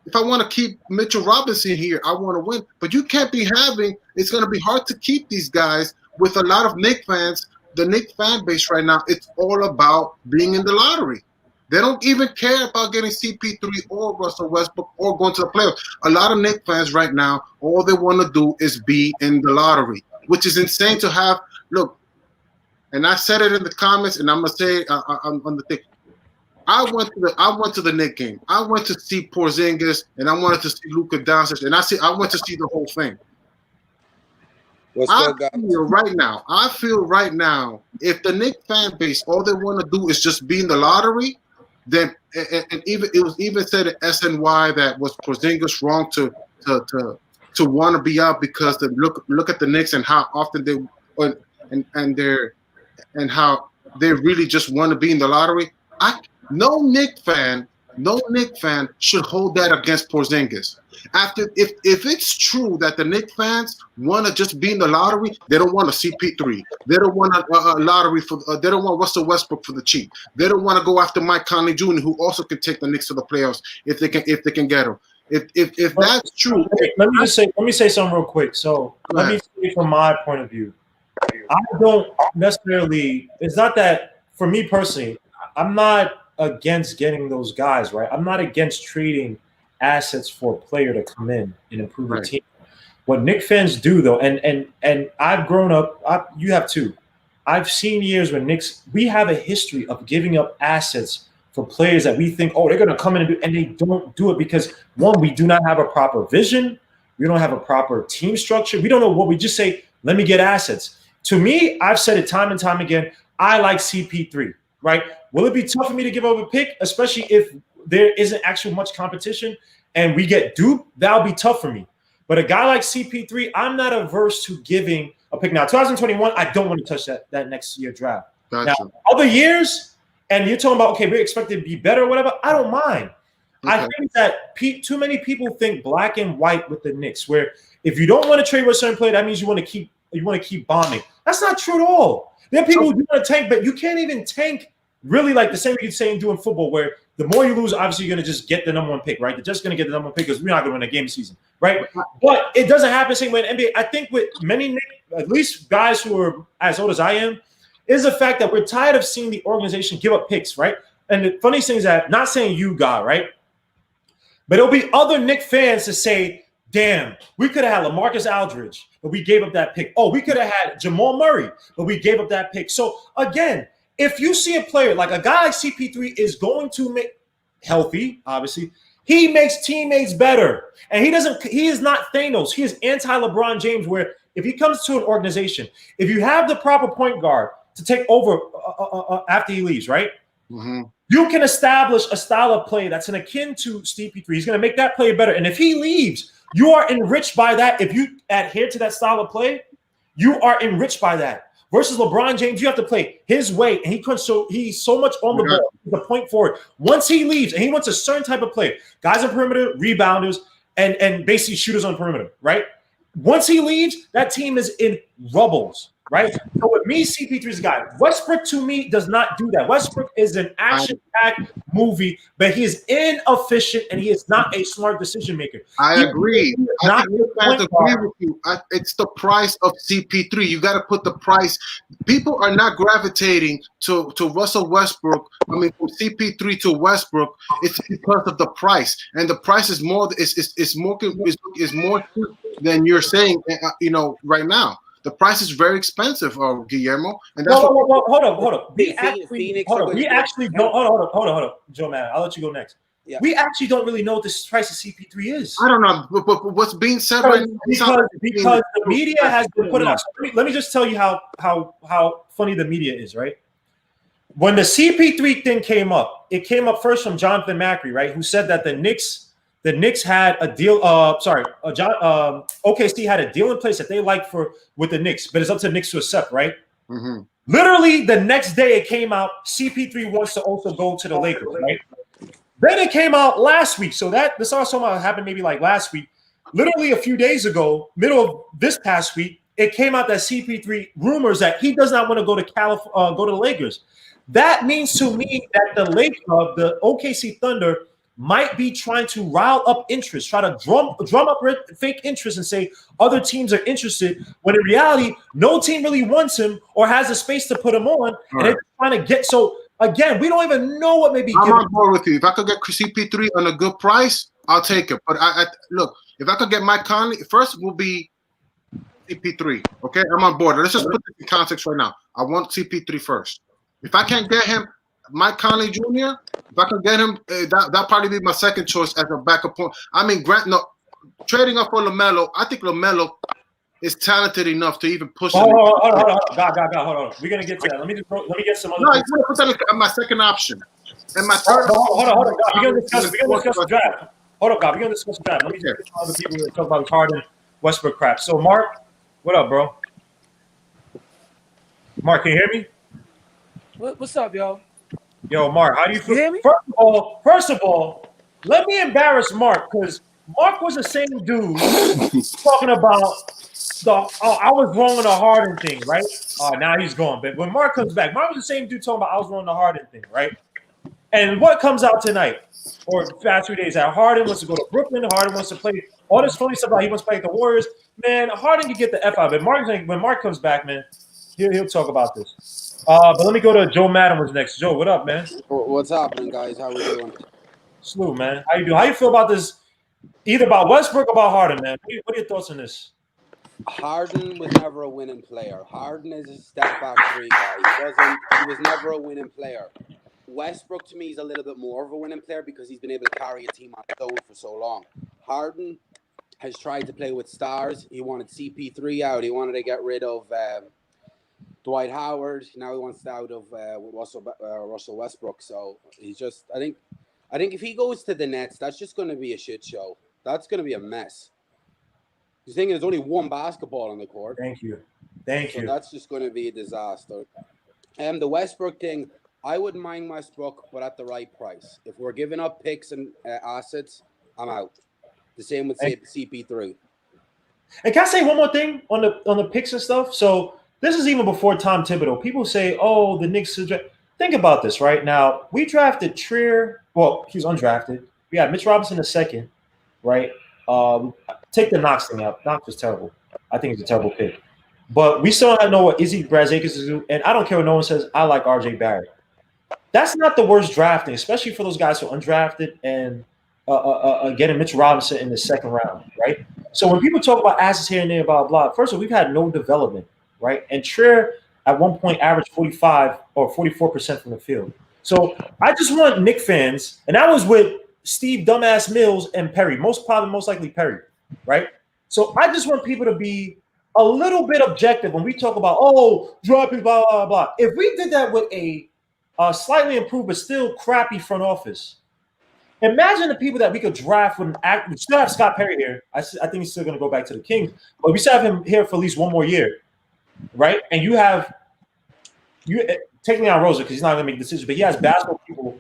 If I want to keep Mitchell Robinson here, I want to win. But you can't be having. It's going to be hard to keep these guys with a lot of Knicks fans. The Knicks fan base right now, it's all about being in the lottery. They don't even care about getting CP3 or Russell Westbrook or going to the playoffs. A lot of Knicks fans right now, all they want to do is be in the lottery, which is insane to have. Look, and I said it in the comments, and I'm gonna say it on the thing. I went to the Knicks game. I went to see Porzingis, and I wanted to see Luka Doncic, and I went to see the whole thing. I feel right now, if the Knicks fan base, all they want to do is just be in the lottery, then and even it was even said at SNY that was Porzingis wrong to want to be out because they look at the Knicks and how often they and how they really just want to be in the lottery. No Knicks fan should hold that against Porzingis. If it's true that the Knicks fans want to just be in the lottery, they don't want a CP3. They don't want a lottery for. They don't want Russell Westbrook for the cheap. They don't want to go after Mike Conley Jr., who also can take the Knicks to the playoffs if they can get him. If that's true, let me say something real quick. So let me say from my point of view, I don't necessarily. It's not that for me personally. I'm not against getting those guys, right? I'm not against trading assets for a player to come in and improve the team. What Knicks fans do, though, and I've grown up, you have too. I've seen years when Knicks, we have a history of giving up assets for players that we think, oh, they're going to come in and they don't do it because, one, we do not have a proper vision. We don't have a proper team structure. We don't know what we just say, let me get assets. To me, I've said it time and time again, I like CP3, right? Will it be tough for me to give up a pick, especially if there isn't actually much competition and we get duped? That'll be tough for me. But a guy like CP3, I'm not averse to giving a pick. Now, 2021, I don't want to touch that next year draft. Gotcha. Now, other years, and you're talking about, okay, we're expected to be better or whatever, I don't mind. Okay. I think that too many people think black and white with the Knicks, where if you don't want to trade with a certain player, that means you want to keep bombing. That's not true at all. There are people who do want to tank, but you can't even tank really like the same way you'd say in doing football, where the more you lose, obviously you're going to just get the number one pick, right? You're just going to get the number one pick because we're not going to win a game season, right? But it doesn't happen the same way in NBA. I think with many, at least guys who are as old as I am, is the fact that we're tired of seeing the organization give up picks, right? And the funny thing is that, not saying you, God, right? But there'll be other Knicks fans to say, damn, we could have had LaMarcus Aldridge, but we gave up that pick. Oh, we could have had Jamal Murray, but we gave up that pick. So again, if you see a player like a guy like CP3 is going to make healthy, obviously, he makes teammates better. And he is not Thanos. He is anti-LeBron James, where if he comes to an organization, if you have the proper point guard to take over after he leaves, right? Mm-hmm. You can establish a style of play that's akin to CP3. He's going to make that player better. And if he leaves, you are enriched by that. If you adhere to that style of play, you are enriched by that. Versus LeBron James, you have to play his way, and he's so much on the ball, the point forward. Once he leaves, and he wants a certain type of play, guys on perimeter, rebounders, and basically shooters on perimeter, right? Once he leaves, that team is in rubbles. right? So with me, CP3 is a guy. Westbrook to me does not do that. Westbrook is an action-packed movie, but he is inefficient and he is not a smart decision maker. I agree. I think you guys agree with you. It's the price of CP3. You got to put the price. People are not gravitating to Russell Westbrook. I mean, from CP3 to Westbrook, it's because of the price, and the price is more. Is more than you're saying. Right now. The price is very expensive, Guillermo. And that's hold up. We actually don't. Hold on. Joe, man, I'll let you go next. Yeah. We actually don't really know what the price of CP3 is. I don't know, but what's being said right now, because the media has been put out. Let me just tell you how funny the media is, right? When the CP3 thing came up, it came up first from Jonathan Macri, right, who said that the Knicks had a deal. OKC had a deal in place that they liked with the Knicks, but it's up to the Knicks to accept, right? Mm-hmm. Literally, the next day it came out. CP3 wants to also go to the Lakers, right? Then it came out last week. So this also happened maybe like last week. Literally a few days ago, middle of this past week, it came out that CP3 rumors that he does not want to go to go to the Lakers. That means to me that the OKC Thunder might be trying to rile up interest, try to drum up fake interest and say other teams are interested, when in reality, no team really wants him or has the space to put him on. Right. And they're trying to get – so, again, we don't even know what may be given. I'm on board with you. If I could get CP3 on a good price, I'll take it. But, look, if I could get Mike Conley, first will be CP3, okay? I'm on board. Let's just put this in context right now. I want CP3 first. If I can't get him – Mike Conley Jr., if I could get him, that'll probably be my second choice as a backup point. I mean, trading up for LaMelo, I think LaMelo is talented enough to even push him. Hold on. We're going to get to that. Let me get some other. No, I want to put that as my second option. And my third Hold on. We're going to discuss the draft. Hold up, God. We're going to discuss the draft. Let me just get some other people who talk about Harden, Westbrook crap. So, Mark, what up, bro? Mark, can you hear me? What's up, yo? Yo, Mark, how do you feel? You hear me? First of all, let me embarrass Mark, because Mark was the same dude talking about I was wrong on the Harden thing, right? Now he's gone. But when Mark comes back, Mark was the same dude talking about I was wrong on the Harden thing, right? And what comes out tonight, or the past 3 days, that Harden wants to go to Brooklyn, Harden wants to play all this funny stuff about he wants to play with the Warriors. Man, Harden can get the F out of it. When Mark comes back, man, he'll talk about this. But let me go to Joe Madden was next. Joe, what up, man? What's happening, guys? How we doing? Slew, man. How you doing? How you feel about this? Either about Westbrook or about Harden, man? What are your thoughts on this? Harden was never a winning player. Harden is a step back three guy. He was never a winning player. Westbrook to me is a little bit more of a winning player because he's been able to carry a team on his own for so long. Harden has tried to play with stars. He wanted CP3 out. He wanted to get rid of Dwight Howard. Now he wants out of Russell Westbrook. So he's just I think if he goes to the Nets, that's just going to be a shit show. That's going to be a mess. He's thinking there's only one basketball on the court. Thank you. So that's just going to be a disaster. The Westbrook thing, I wouldn't mind Westbrook, but at the right price. If we're giving up picks and assets, I'm out. The same with CP3. And can I say one more thing on the picks and stuff? So this is even before Tom Thibodeau. People say, "Oh, the Knicks." Think about this right now. We drafted Trier. Well, he was undrafted. We had Mitch Robinson the second, right? Take the Knox thing out. Knox was terrible. I think it's a terrible pick. But we still don't know what Izzy Brazakis is doing. And I don't care what no one says. I like RJ Barrett. That's not the worst drafting, especially for those guys who are undrafted and getting Mitch Robinson in the second round, right? So when people talk about assets here and there, blah, blah, first of all, we've had no development, right? And Trier at one point averaged 45 or 44% from the field. So I just want Knicks fans, and that was with Steve Dumbass Mills and Perry, most likely Perry, right? So I just want people to be a little bit objective when we talk about, dropping, blah, blah, blah. If we did that with a slightly improved but still crappy front office, imagine the people that we could draft with we still have Scott Perry here. I think he's still going to go back to the Kings, but we still have him here for at least one more year, right? And you taking out Rosa because he's not going to make decisions, but he has basketball people.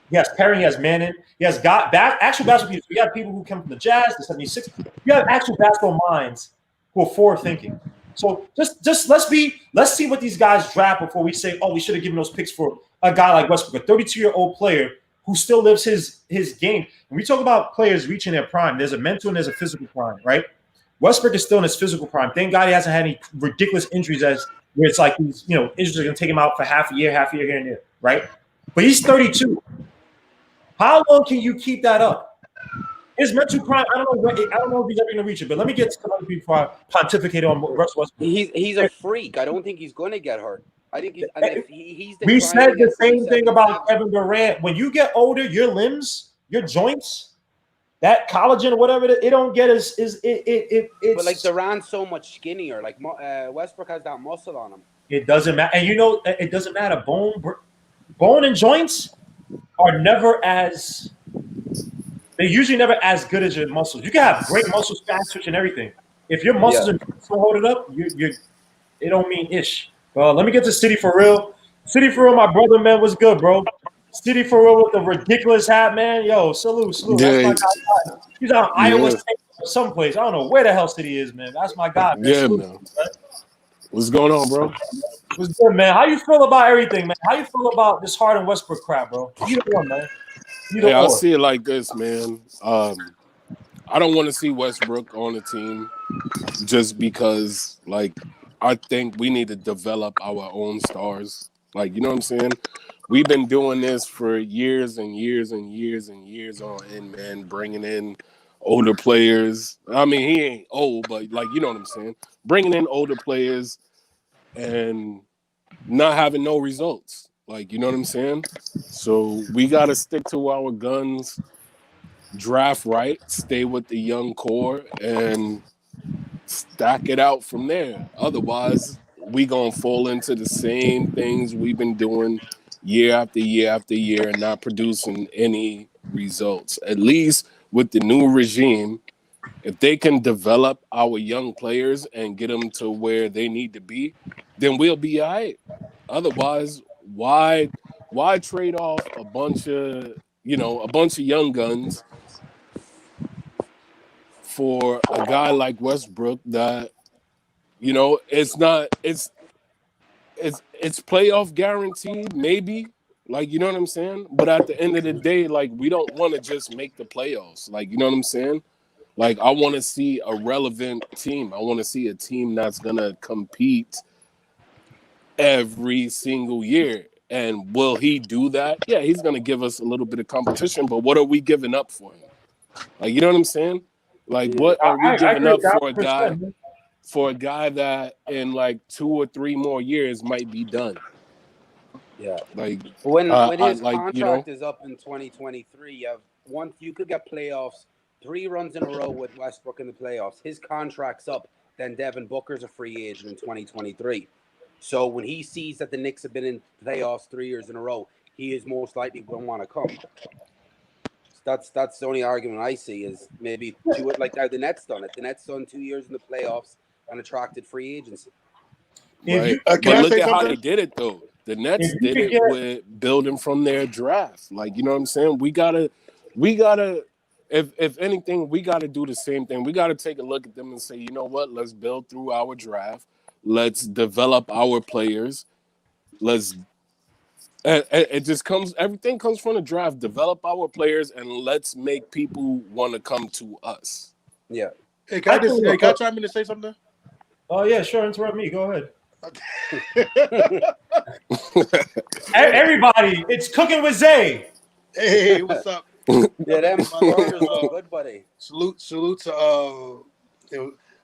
He has Perry, he has Manning, he has actual basketball people. You have people who come from the Jazz, the 76. You have actual basketball minds who are forward thinking. So just let's see what these guys draft before we say, oh, we should have given those picks for a guy like Westbrook, a 32-year-old player who still lives his game. When we talk about players reaching their prime, there's a mental and there's a physical prime, right? Westbrook is still in his physical prime. Thank God he hasn't had any ridiculous injuries where it's like these, injuries are going to take him out for half a year here and there, right? But he's 32. How long can you keep that up? His mental prime, I don't know if he's ever going to reach it, but let me get to some other people before I pontificate on Russell Westbrook. He's a freak. I don't think he's going to get hurt. I think we said the same thing about Kevin Durant. When you get older, your limbs, your joints, that collagen or whatever, it don't get it's. But like Durant's so much skinnier. Like Westbrook has that muscle on him. It doesn't matter, and it doesn't matter. Bone and joints are never as. They're usually never as good as your muscles. You can have great muscles, fast twitch, and everything. If your muscles and joints don't hold it up, it don't mean ish. Well, let me get to City for real. City for real, my brother, man, was good, bro. City for real with the ridiculous hat, man. Yo, salute. Yeah. That's my guy. He's on Iowa State or someplace. I don't know where the hell City is, man. That's my guy, man. Yeah, man. What's going on, bro? What's good, man? How you feel about everything, man? How you feel about this Harden Westbrook crap, bro? Either one, man. I see it like this, man. I don't want to see Westbrook on the team just because, like, I think we need to develop our own stars. Like, you know what I'm saying? We've been doing this for years and years and years and years on end, man, bringing in older players. I mean, he ain't old, but, like, you know what I'm saying? Bringing in older players and not having no results. Like, you know what I'm saying? So we got to stick to our guns, draft right, stay with the young core, and stack it out from there. Otherwise, we going to fall into the same things we've been doing year after year after year and not producing any results. At least with the new regime, if they can develop our young players and get them to where they need to be, then we'll be all right. Otherwise, why trade off a bunch of young guns for a guy like Westbrook that, it's playoff guaranteed, maybe, like, you know what I'm saying? But at the end of the day, like, we don't want to just make the playoffs. Like, you know what I'm saying? Like, I want to see a relevant team. I want to see a team that's going to compete every single year. And will he do that? Yeah, he's going to give us a little bit of competition, but what are we giving up for him? Like, you know what I'm saying? Like, what are we giving up for a guy that in like 2 or 3 more years might be done? Yeah. Like, when his contract is up in 2023, you could get playoffs 3 runs in a row with Westbrook in the playoffs. His contract's up, then Devin Booker's a free agent in 2023. So when he sees that the Knicks have been in playoffs 3 years in a row, he is most likely going to want to come. That's the only argument I see is maybe like how the Nets done it. The Nets done 2 years in the playoffs and attracted free agency. Right. But look at how they did it, though. The Nets did it with building from their draft. Like, you know what I'm saying? We gotta. If anything, we got to do the same thing. We got to take a look at them and say, you know what? Let's build through our draft. Let's develop our players. Everything comes from the draft. Develop our players and let's make people want to come to us. Yeah. Hey, can I chime in to say something? Oh, yeah, sure. Interrupt me. Go ahead. Everybody, it's Cooking with Zay. Hey, what's up? Yeah, them burgers look good, buddy. Salute to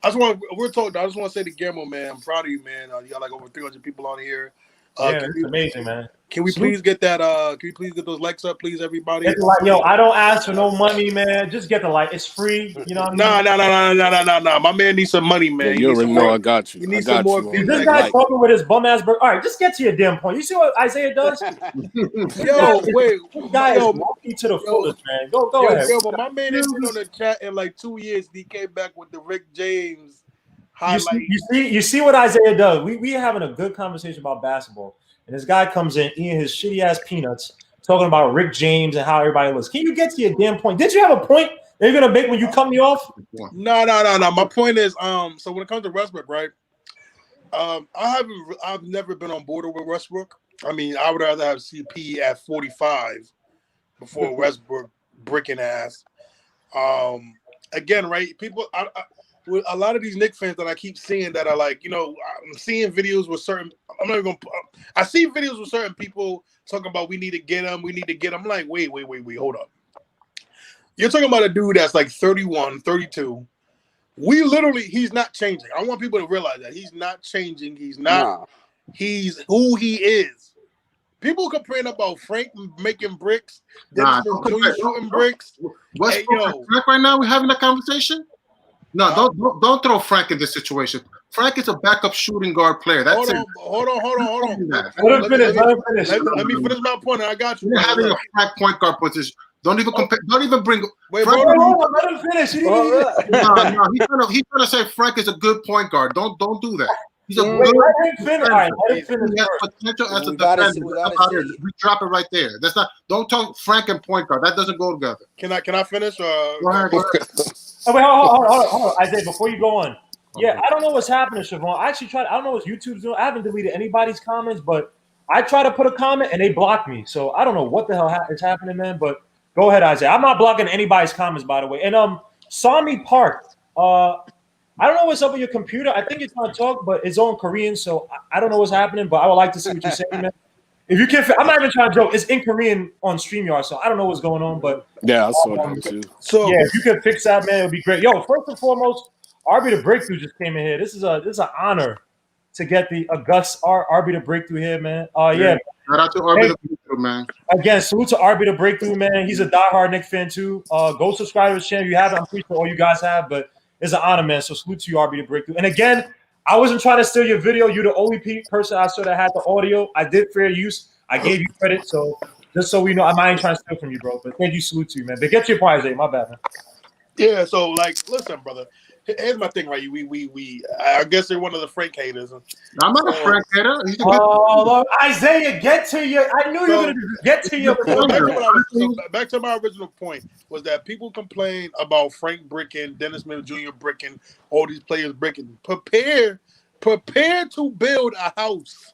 I just want to say to Guillermo, man, I'm proud of you, man. You got like over 300 people on here. It's amazing, man. Can we please get that? Can we please get those likes up, please, everybody? Yo, I don't ask for no money, man. Just get the like. It's free. You know what I mean? No. My man needs some money, man. Yeah, you already know I got you. You need some more feedback. This guy's talking with his bum ass burger. All right, just get to your damn point. You see what Isaiah does? This guy is walking to the fullest, man. Go ahead. Yo, but my man ain't been on the chat in like 2 years. He came back with the Rick James highlight. You see what Isaiah does? We having a good conversation about basketball. And this guy comes in eating his shitty ass peanuts, talking about Rick James and how everybody looks. Can you get to your damn point? Did you have a point that you're gonna make when you cut me off? No. My point is, so when it comes to Westbrook, right? I've never been on board with Westbrook. I mean, I would rather have CP at 45 before Westbrook bricking ass. Again, right? People, with a lot of these Knicks fans that I keep seeing that are like, I'm seeing videos with certain. I'm not even gonna. I see videos with certain people talking about we need to get him. We need to get him. I'm like, wait, hold up. You're talking about a dude that's like 31, 32. He's not changing. I want people to realize that he's not changing. He's not. Nah. He's who he is. People complaining about Frank making bricks, Dennis Jr. shooting bricks. Westbrook, Frank right now, we're having a conversation. No, don't throw Frank in this situation. Frank is a backup shooting guard player. That's hold on. Let him finish. Let me finish my point. I got you. You're having a Frank point guard position. Don't even compare. Don't even bring. Wait, Frank, hold on, let him finish. No. He's trying to say Frank is a good point guard. Don't do that. He's a good. Let him finish. All right, let him finish. He has potential as a defender. We drop it right there. That's not. Don't talk Frank and point guard. That doesn't go together. Can I finish? Go ahead. Oh, wait, hold on, Isaiah. Before you go on, yeah, I don't know what's happening, Siobhan. I actually tried. I don't know what YouTube's doing. I haven't deleted anybody's comments, but I tried to put a comment and they blocked me. So I don't know what the hell is happening, man. But go ahead, Isaiah. I'm not blocking anybody's comments, by the way. And Sami Park. I don't know what's up with your computer. I think you're trying to talk, but it's on Korean, so I don't know what's happening. But I would like to see what you're saying, man. If you can, I'm not even trying to joke. It's in Korean on StreamYard, so I don't know what's going on. But yeah, I saw that too. So yeah, if you could fix that, man, it would be great. Yo, first and foremost, RB the Breakthrough just came in here. This is an honor to get the August RB the Breakthrough here, man. Yeah. Shout out to RB the Breakthrough, man. Again, salute to RB the Breakthrough, man. He's a diehard Knicks fan too. Go subscribe to his channel. You haven't, I'm pretty sure all you guys have, but it's an honor, man. So salute to you, RB the Breakthrough. And again, I wasn't trying to steal your video. You're the only person I saw that had the audio. I did fair use. I gave you credit, so just so we know, I'm not trying to steal from you, bro. But thank you, salute to you, man. But get your prize, my bad, man. Yeah, so listen, brother. Here's my thing, right? I guess they're one of the Frank haters. I'm not a Frank hater. Lord, Isaiah, get to your. I knew you were going to get to your. Back to my original point was that people complain about Frank bricking, Dennis Miller Jr. bricking, all these players bricking. Prepare to build a house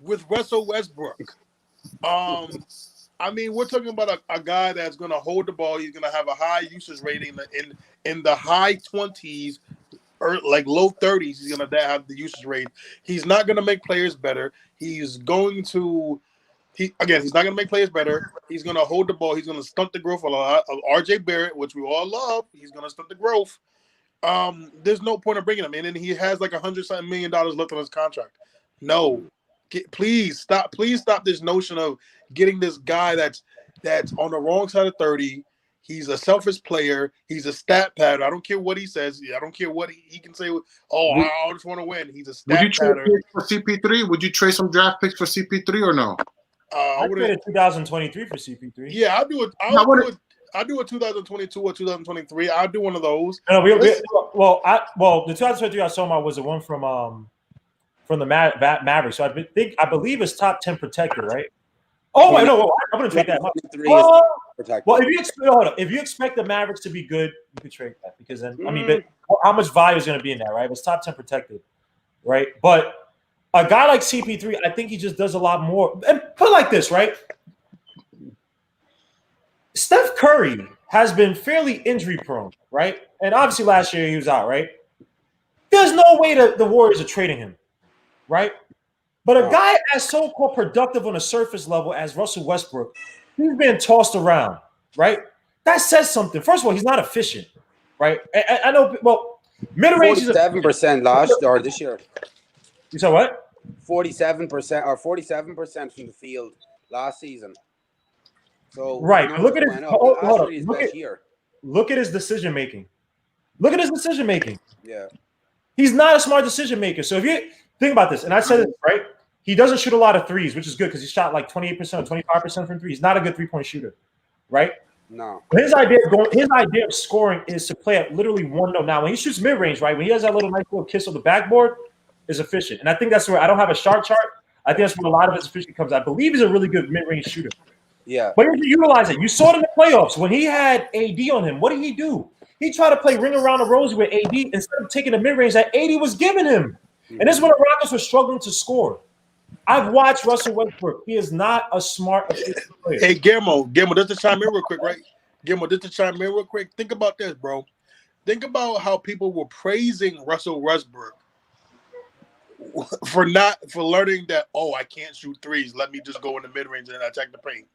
with Russell Westbrook. I mean, we're talking about a guy that's going to hold the ball. He's going to have a high usage rating in the high 20s or like low 30s. He's going to have the usage rate. He's not going to make players better. He's not going to make players better. He's going to hold the ball. He's going to stunt the growth a lot of RJ Barrett, which we all love. He's going to stunt the growth. There's no point of bringing him in, and he has like $100 million left on his contract. No. Please stop this notion of getting this guy that's on the wrong side of 30. He's a selfish player. He's a stat pad. I don't care what he says. I don't care what he can say. I just want to win. He's a stat patter. Would you trade for CP3? Would you trade some draft picks for CP3 or no? I traded 2023 for CP3. Yeah, I'll do it. I'll do a 2022 or 2023. I'll do one of those. No, the 2023 I saw was the one from the Mavericks. So I believe it's top 10 protector, right? Oh, I know. I'm going to trade that. Well, if you expect the Mavericks to be good, you could trade that because then but how much value is going to be in that, right? If it's top 10 protected, right? But a guy like CP3, I think he just does a lot more. And put it like this, right? Steph Curry has been fairly injury prone, right? And obviously last year he was out, right? There's no way the Warriors are trading him, right? But a guy as so-called productive on a surface level as Russell Westbrook, he's been tossed around, right? That says something. First of all, he's not efficient, right? I know. Well, mid-range is 47% last or this year. You said what? 47% or 47% from the field last season. So right. Look at his. Look at his decision making. Look at his decision making. Yeah. He's not a smart decision maker. So if you think about this, and I said this, right? He doesn't shoot a lot of threes, which is good because he shot like 28% or 25% from three. He's not a good three-point shooter, right? No. His idea of scoring is to play at literally 1-0. Now, when he shoots mid-range, right, when he has that nice little kiss on the backboard, is efficient. And I think that's where I don't have a sharp chart. I think that's where a lot of his efficiency comes. I believe he's a really good mid-range shooter. Yeah. But he doesn't utilize it. You saw it in the playoffs. When he had AD on him, what did he do? He tried to play ring around the rosy with AD instead of taking the mid-range that AD was giving him. And this is when the Rockets were struggling to score. I've watched Russell Westbrook. He is not a smart player. Hey, Guillermo, just to chime in real quick, right? Guillermo, just to chime in real quick. Think about this, bro. Think about how people were praising Russell Westbrook for learning that, I can't shoot threes. Let me just go in the mid-range and attack the paint.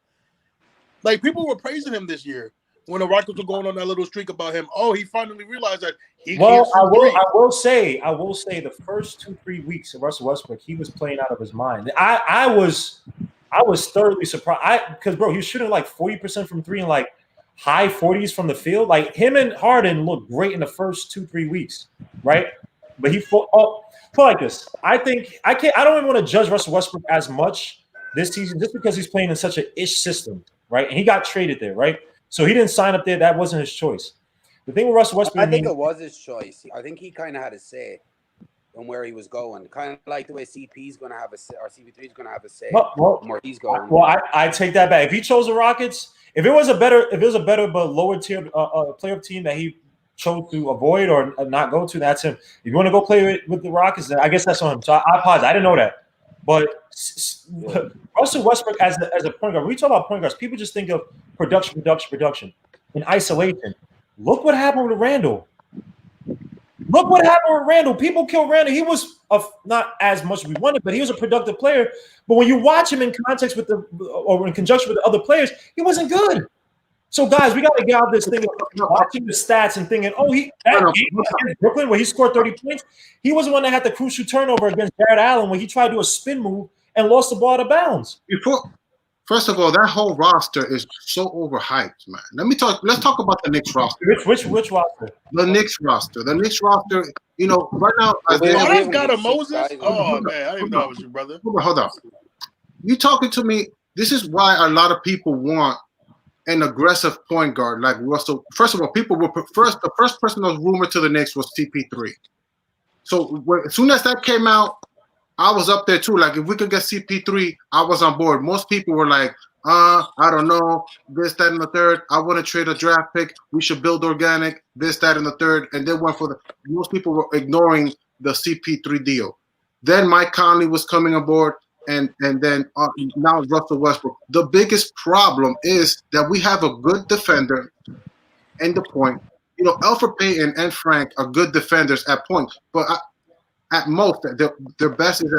Like, people were praising him this year when the Rockets were going on that little streak about him. He finally realized that he can't shoot threes. I will say the first 2-3 weeks of Russell Westbrook, he was playing out of his mind. I was thoroughly surprised because, bro, he was shooting like 40% from three and like high 40s from the field. Like, him and Harden looked great in the first 2-3 weeks, right? But put like this. I don't even want to judge Russell Westbrook as much this season just because he's playing in such an ish system, right? And he got traded there, right? So he didn't sign up there. That wasn't his choice. The thing with Russell Westbrook, I think it was his choice. I think he kind of had a say on where he was going. Kind of like the way CP's going to have a say, or CP3's going to have a say on where he's going. Well, I take that back. If he chose the Rockets, if it was a better but lower tier playoff team that he chose to avoid or not go to, that's him. If you want to go play with the Rockets, then I guess that's on him. So I apologize. I didn't know that. But Russell Westbrook as a point guard, when we talk about point guards, people just think of production in isolation. Look what happened with Randall. People killed Randall. He was not as much as we wanted, but he was a productive player. But when you watch him in context with or in conjunction with the other players, he wasn't good. So, guys, we got to get out of this thing of watching the stats and thinking, game against Brooklyn where he scored 30 points, he was the one that had the crucial turnover against Jared Allen when he tried to do a spin move and lost the ball out of bounds. First of all, that whole roster is so overhyped, man. Let's talk about the Knicks roster. Which roster? The Knicks roster. The Knicks roster, right now. I've got a Moses. Oh, man, I didn't even know it was you, brother. Hold on. You talking to me. This is why a lot of people want an aggressive point guard like Russell. First of all, the first person that was rumored to the Knicks was CP3. So as soon as that came out, I was up there too. Like, if we could get CP3, I was on board. Most people were like, I don't know, this, that, and the third. I want to trade a draft pick. We should build organic, this, that, and the third. And they went for most people were ignoring the CP3 deal. Then Mike Conley was coming aboard. And then now Russell Westbrook. The biggest problem is that we have a good defender in the point. Elfrid Payton and Frank are good defenders at point, but at most, their best is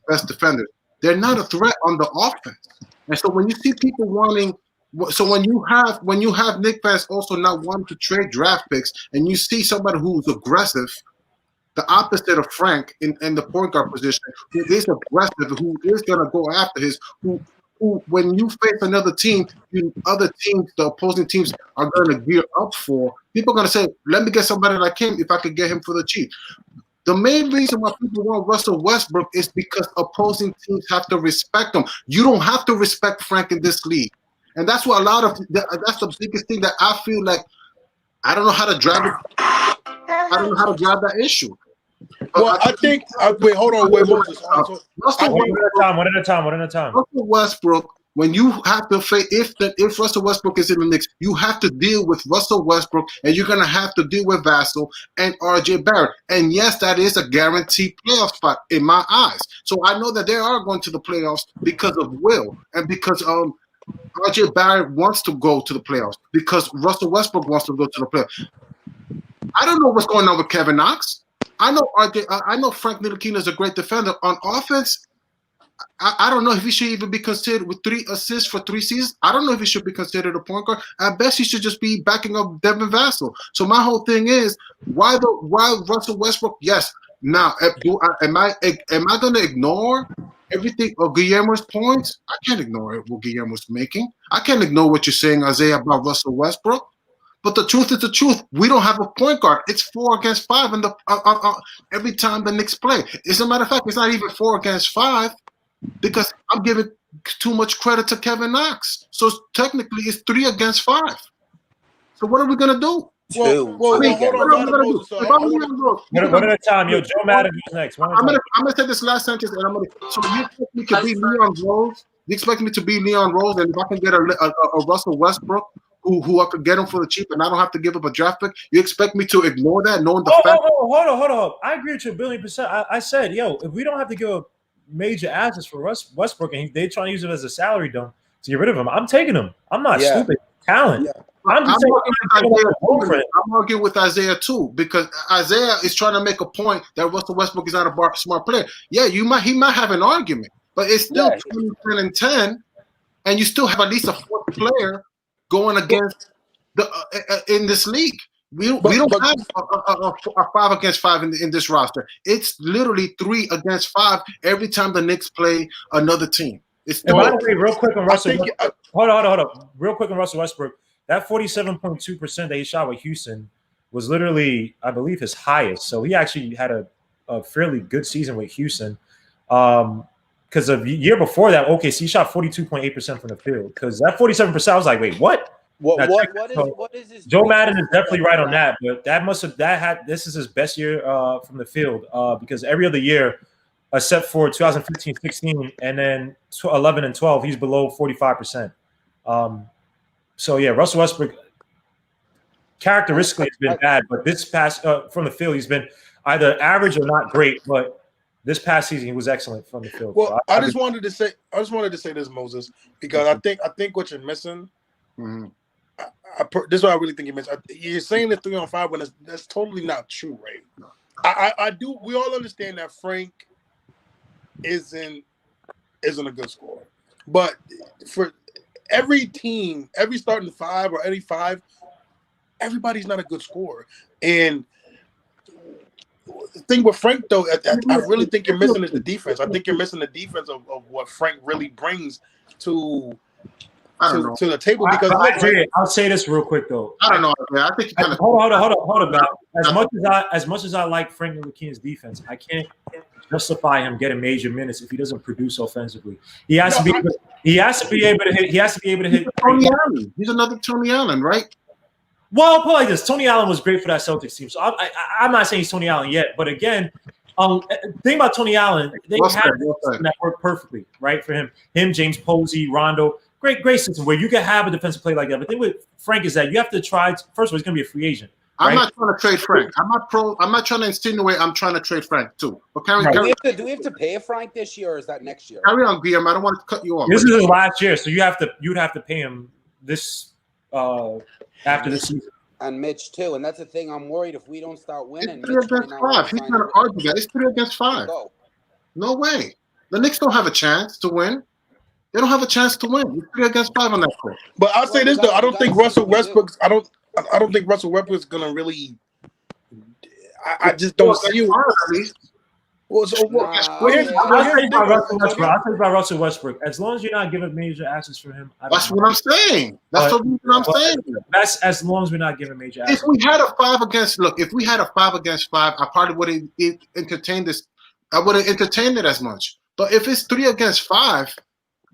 best defenders. They're not a threat on the offense. And so when you see people wanting, when you have Knicks fans also not wanting to trade draft picks, and you see somebody who's aggressive. The opposite of Frank in the point guard position, who is aggressive, who is going to go after who when you face another team, the opposing teams are going to gear up for. People are going to say, let me get somebody like him if I could get him for the cheap. The main reason why people want Russell Westbrook is because opposing teams have to respect him. You don't have to respect Frank in this league. And that's what that's the biggest thing that I feel like I don't know how to drive it. I don't know how to drive that issue. Well, I think wait, hold on, wait, Moses. One at a time. Russell Westbrook, when you have to face if Russell Westbrook is in the Knicks, you have to deal with Russell Westbrook, and you're gonna have to deal with Vassell and RJ Barrett. And yes, that is a guaranteed playoff spot in my eyes. So I know that they are going to the playoffs because of Will and because RJ Barrett wants to go to the playoffs because Russell Westbrook wants to go to the playoffs. I don't know what's going on with Kevin Knox. I know Frank Ntilikina is a great defender. On offense, I don't know if he should even be considered with 3 assists for 3 seasons. I don't know if he should be considered a point guard. At best, he should just be backing up Devin Vassell. So my whole thing is, why Russell Westbrook? Yes. Now, am I going to ignore everything of Guillermo's points? I can't ignore what Guillermo's making. I can't ignore what you're saying, Isaiah, about Russell Westbrook. But the truth is the truth. We don't have a point guard. It's 4 against 5 in every time the Knicks play. As a matter of fact, it's not even 4 against 5 because I'm giving too much credit to Kevin Knox. So technically, it's 3 against 5. So what are we gonna do? Hold on. One at a time. Yo, Joe Madden, who's next? I'm gonna say this last sentence, and I'm gonna. So you expect me to be Leon Rose? You expect me to be Leon Rose, and if I can get a Russell Westbrook who I could get him for the cheap and I don't have to give up a draft pick? You expect me to ignore that, knowing the fact? Hold on. I agree with you 1,000,000,000%. I said, if we don't have to give up major assets for Westbrook and they trying to use it as a salary dump to get rid of him, I'm taking him. I'm not stupid. Talent. Yeah. I'm arguing with Isaiah too, because Isaiah is trying to make a point that Russell Westbrook is not a smart player. Yeah, he might have an argument, but it's still 20, 10, and 10, and you still have at least a fourth player going against in this league. We don't have a 5 against 5 in this roster. It's literally 3 against 5 every time the Knicks play another team. And by the way, real quick on Russell Westbrook. Hold on. Real quick on Russell Westbrook. That 47.2% that he shot with Houston was literally, I believe, his highest. So he actually had a fairly good season with Houston. Because the year before that, OKC shot 42.8% from the field. Because that 47%, I was like, wait, what? What is this? Joe Madden is definitely right on that, but this is his best year from the field because every other year, except for 2015-16 and then 11 and 12, he's below 45%. So yeah, Russell Westbrook characteristically has been bad, but this past from the field, he's been either average or not great. But this past season, he was excellent from the field. Well, so I just wanted to say this, Moses, because I think what you're missing. Mm-hmm. This is what I really think you missed. You're saying the 3-on-5 when that's totally not true, right? I do. We all understand that Frank isn't a good scorer, but for every team, every starting 5 or any 5, everybody's not a good scorer. And the thing with Frank, though, I really think you're missing is the defense. I think you're missing the defense of what Frank really brings to the table. Because I'll say this real quick, though. I don't know. I think hold on. As much as I like Frank Ntilikina's defense, I can't justify him getting major minutes if he doesn't produce offensively. He has to be able to hit. Tony Allen. He's another Tony Allen, right? Well, I'll put it like this: Tony Allen was great for that Celtics team. So I'm not saying he's Tony Allen yet, but again, thing about Tony Allen, they have that worked perfectly, right? For him, James Posey, Rondo, great system where you can have a defensive play like that. But the thing with Frank is that you have to try. First of all, he's going to be a free agent. Right? I'm not trying to trade Frank. I'm not trying to insinuate I'm trying to trade Frank too. But do we have to pay Frank this year, or is that next year? Carry on, Guillaume. I don't want to cut you off. This is his last year, so you'd have to pay him this after this season. And Mitch too, and that's the thing. I'm worried if we don't start winning. It's 3 against 5. He's going to argue that. It's 3 against 5. No way. The Knicks don't have a chance to win. They don't have a chance to win. It's 3 against 5 on that court. But I'll say this though: I don't think Russell Westbrook's. I don't think Russell Westbrook's gonna really. I just don't see you. I'll tell you about Russell Westbrook. As long as you're not giving major assets for him, that's what I'm saying. That's what I'm saying. That's as long as we're not giving major assets. If we had a 5 against 5, I probably would have entertained this. I wouldn't entertain it as much. But if it's 3 against 5,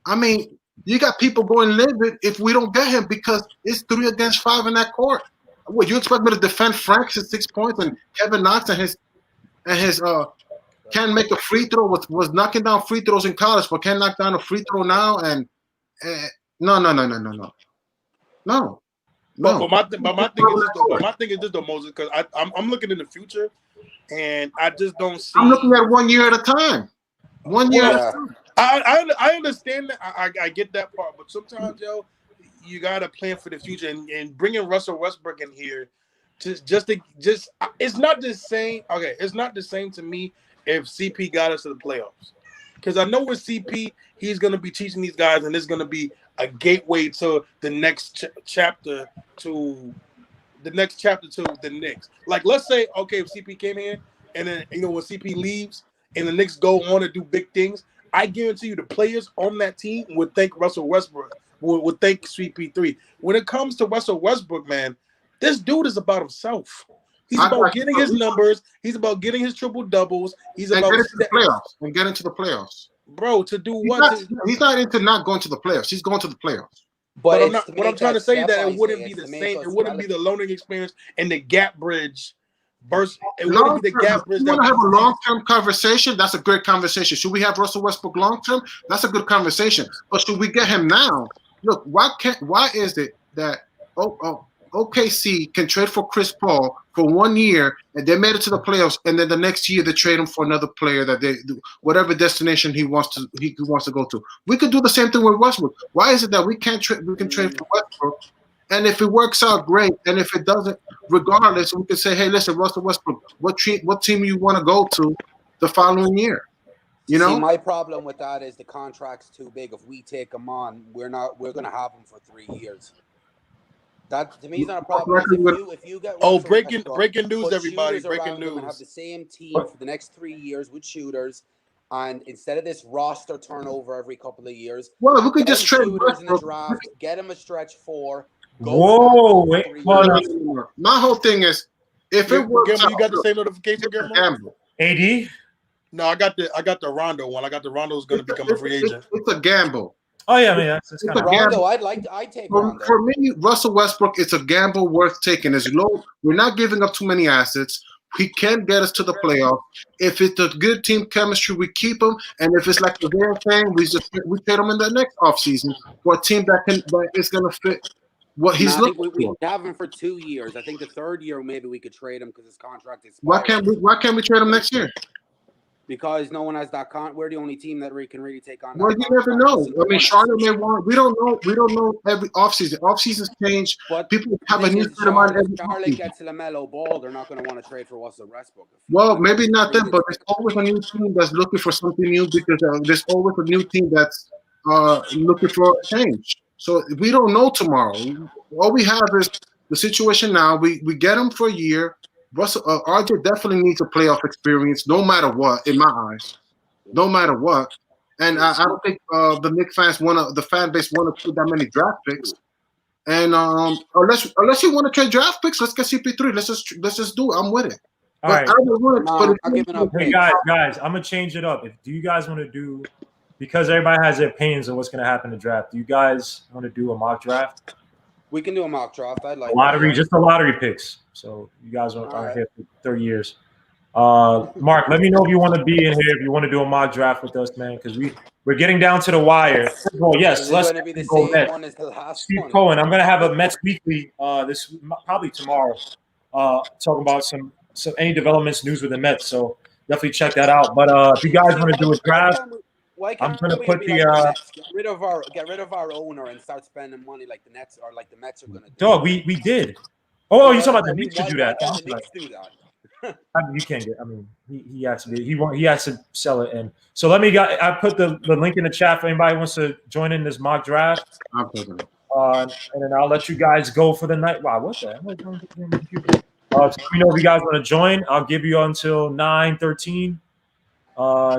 I mean, you got people going livid if we don't get him because it's 3 against 5 in that court. Would you expect me to defend Frank's 6 points and Kevin Knox and his can't make a free throw, was knocking down free throws in college, but can't knock down a free throw now? And no. But my thing is this though, Moses, because I'm looking in the future, and I just don't see. I'm looking at 1 year at a time. 1 year at a time. I understand that. I get that part, but sometimes, yo, you gotta plan for the future, and bringing Russell Westbrook in here, just it's not the same. Okay, it's not the same to me if CP got us to the playoffs, because I know with CP he's gonna be teaching these guys, and it's gonna be a gateway to the next chapter to the Knicks. Like, let's say, okay, if CP came in, and then when CP leaves, and the Knicks go on to do big things, I guarantee you the players on that team would thank Russell Westbrook, would thank CP3. When it comes to Russell Westbrook, man, this dude is about himself. He's about getting his numbers. He's about getting his triple doubles. He's about getting to the playoffs and getting to the playoffs. Bro, to do what? He's not into not going to the playoffs. He's going to the playoffs. But what I'm trying to say is that it wouldn't be the same. It wouldn't be the learning experience and the gap bridge. It wouldn't be the gap bridge. You want to have a long-term conversation? That's a great conversation. Should we have Russell Westbrook long-term? That's a good conversation. But should we get him now? Look, why is it that OKC can trade for Chris Paul for 1 year, and they made it to the playoffs, and then the next year they trade him for another player that they whatever destination he wants to go to. We could do the same thing with Westbrook. Why is it that we can't trade? We can trade for Westbrook, and if it works out, great. And if it doesn't, regardless, we can say, hey, listen, Russell Westbrook, what team you want to go to the following year? You know. See, my problem with that is the contract's too big. If we take him on, we're going to have him for 3 years. That to me is not a problem. If you get breaking news, everybody! Breaking news. And have the same team for the next 3 years with shooters, and instead of this roster turnover every couple of years, well, we could just trade shooters in the draft, get him a stretch 4. Whoa! Wait, my whole thing is if it works, you got the same notification, gamble. AD. No, I got the Rondo one. I got the Rondo's going to become a free agent. It's a gamble. Oh yeah, I mean that's kind of Rondo. I'd take Rondo. For me, Russell Westbrook, it's a gamble worth taking. As low, we're not giving up too many assets. He can get us to the playoff. If it's a good team chemistry, we keep him. And if it's like the real thing, we trade him in the next offseason for a team that is going to fit what he's looking for. We have him for 2 years. I think the third year maybe we could trade him because his contract is. Why can't we trade him next year? Because no one has that we're the only team that we can really take on. Well, you never know. I mean, Charlotte may want. We don't know. We don't know every offseason. Offseasons change. But people have a new set of mind every Charlotte gets LaMelo Ball. They're not going to want to trade for Russell Westbrook. Well, maybe not them, but there's always a new team that's looking for something new because there's always a new team that's looking for a change. So we don't know tomorrow. All we have is the situation now. We get them for a year. Russell, RJ definitely needs a playoff experience, no matter what, in my eyes, no matter what. And I don't think the Knicks fans the fan base want to put that many draft picks. And unless you want to trade draft picks, let's get CP3. Let's just do it. I'm with it. All right. Hey guys, I'm gonna change it up. Do you guys want to do, because everybody has their opinions on what's gonna happen in the draft? Do you guys want to do a mock draft? We can do a mock draft. I'd like lottery, just the lottery picks. So you guys are here for 30 years. Mark, let me know if you want to be in here, if you want to do a mock draft with us, man, because we're getting down to the wire. Well, yes, let's go Mets. Steve Cohen, I'm gonna have a Mets weekly this probably tomorrow, talking about some any developments, news with the Mets. So definitely check that out. But if you guys want to do a draft, I'm gonna put the get rid of our owner and start spending money like the Nets or like the Mets are gonna do. Dog, we did. Oh, you talking about the Knicks to do that? The Knicks do that. I mean, you can't get. I mean, he has to be. He has to sell it. And so I put the link in the chat for anybody who wants to join in this mock draft. I'm taking it. And then I'll let you guys go for the night. Wow, what the hell? So let me know if you guys want to join. I'll give you until 9:13.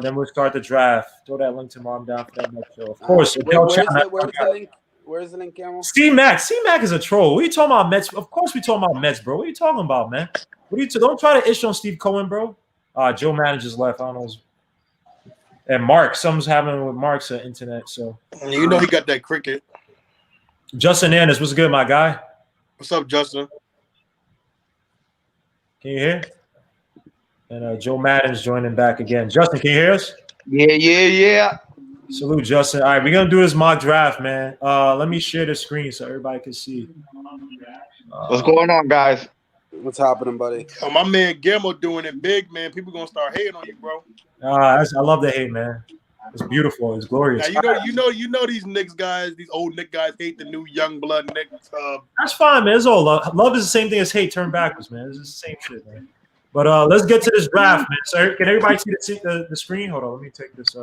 Then we'll start the draft. Throw that link tomorrow. I'm down for that next show. Of course. Where's the link? Where's the link, Camel? C-Mac is a troll. What are you talking about, Mets? Of course we talking about Mets, bro. What are you talking about, man? Don't try to issue on Steve Cohen, bro. Joe Madden just left. I don't know. And Mark, something's happening with Mark's internet. So you know he got that cricket. Justin Anderson, what's good, my guy? What's up, Justin? Can you hear? And Joe Madden's joining back again. Justin, can you hear us? Yeah. Salute, Justin. All right, we're going to do this mock draft, man. Let me share the screen so everybody can see. What's going on, guys? What's happening, buddy? Oh, my man Guillermo doing it big, man. People going to start hating on you, bro. I love the hate, man. It's beautiful. It's glorious. Now, you know these Knicks guys, these old Knicks guys hate the new young blood Knicks. That's fine, man. It's all love. Love is the same thing as hate turned backwards, man. It's the same shit, man. But let's get to this draft, man. So can everybody see the screen? Hold on, let me take this.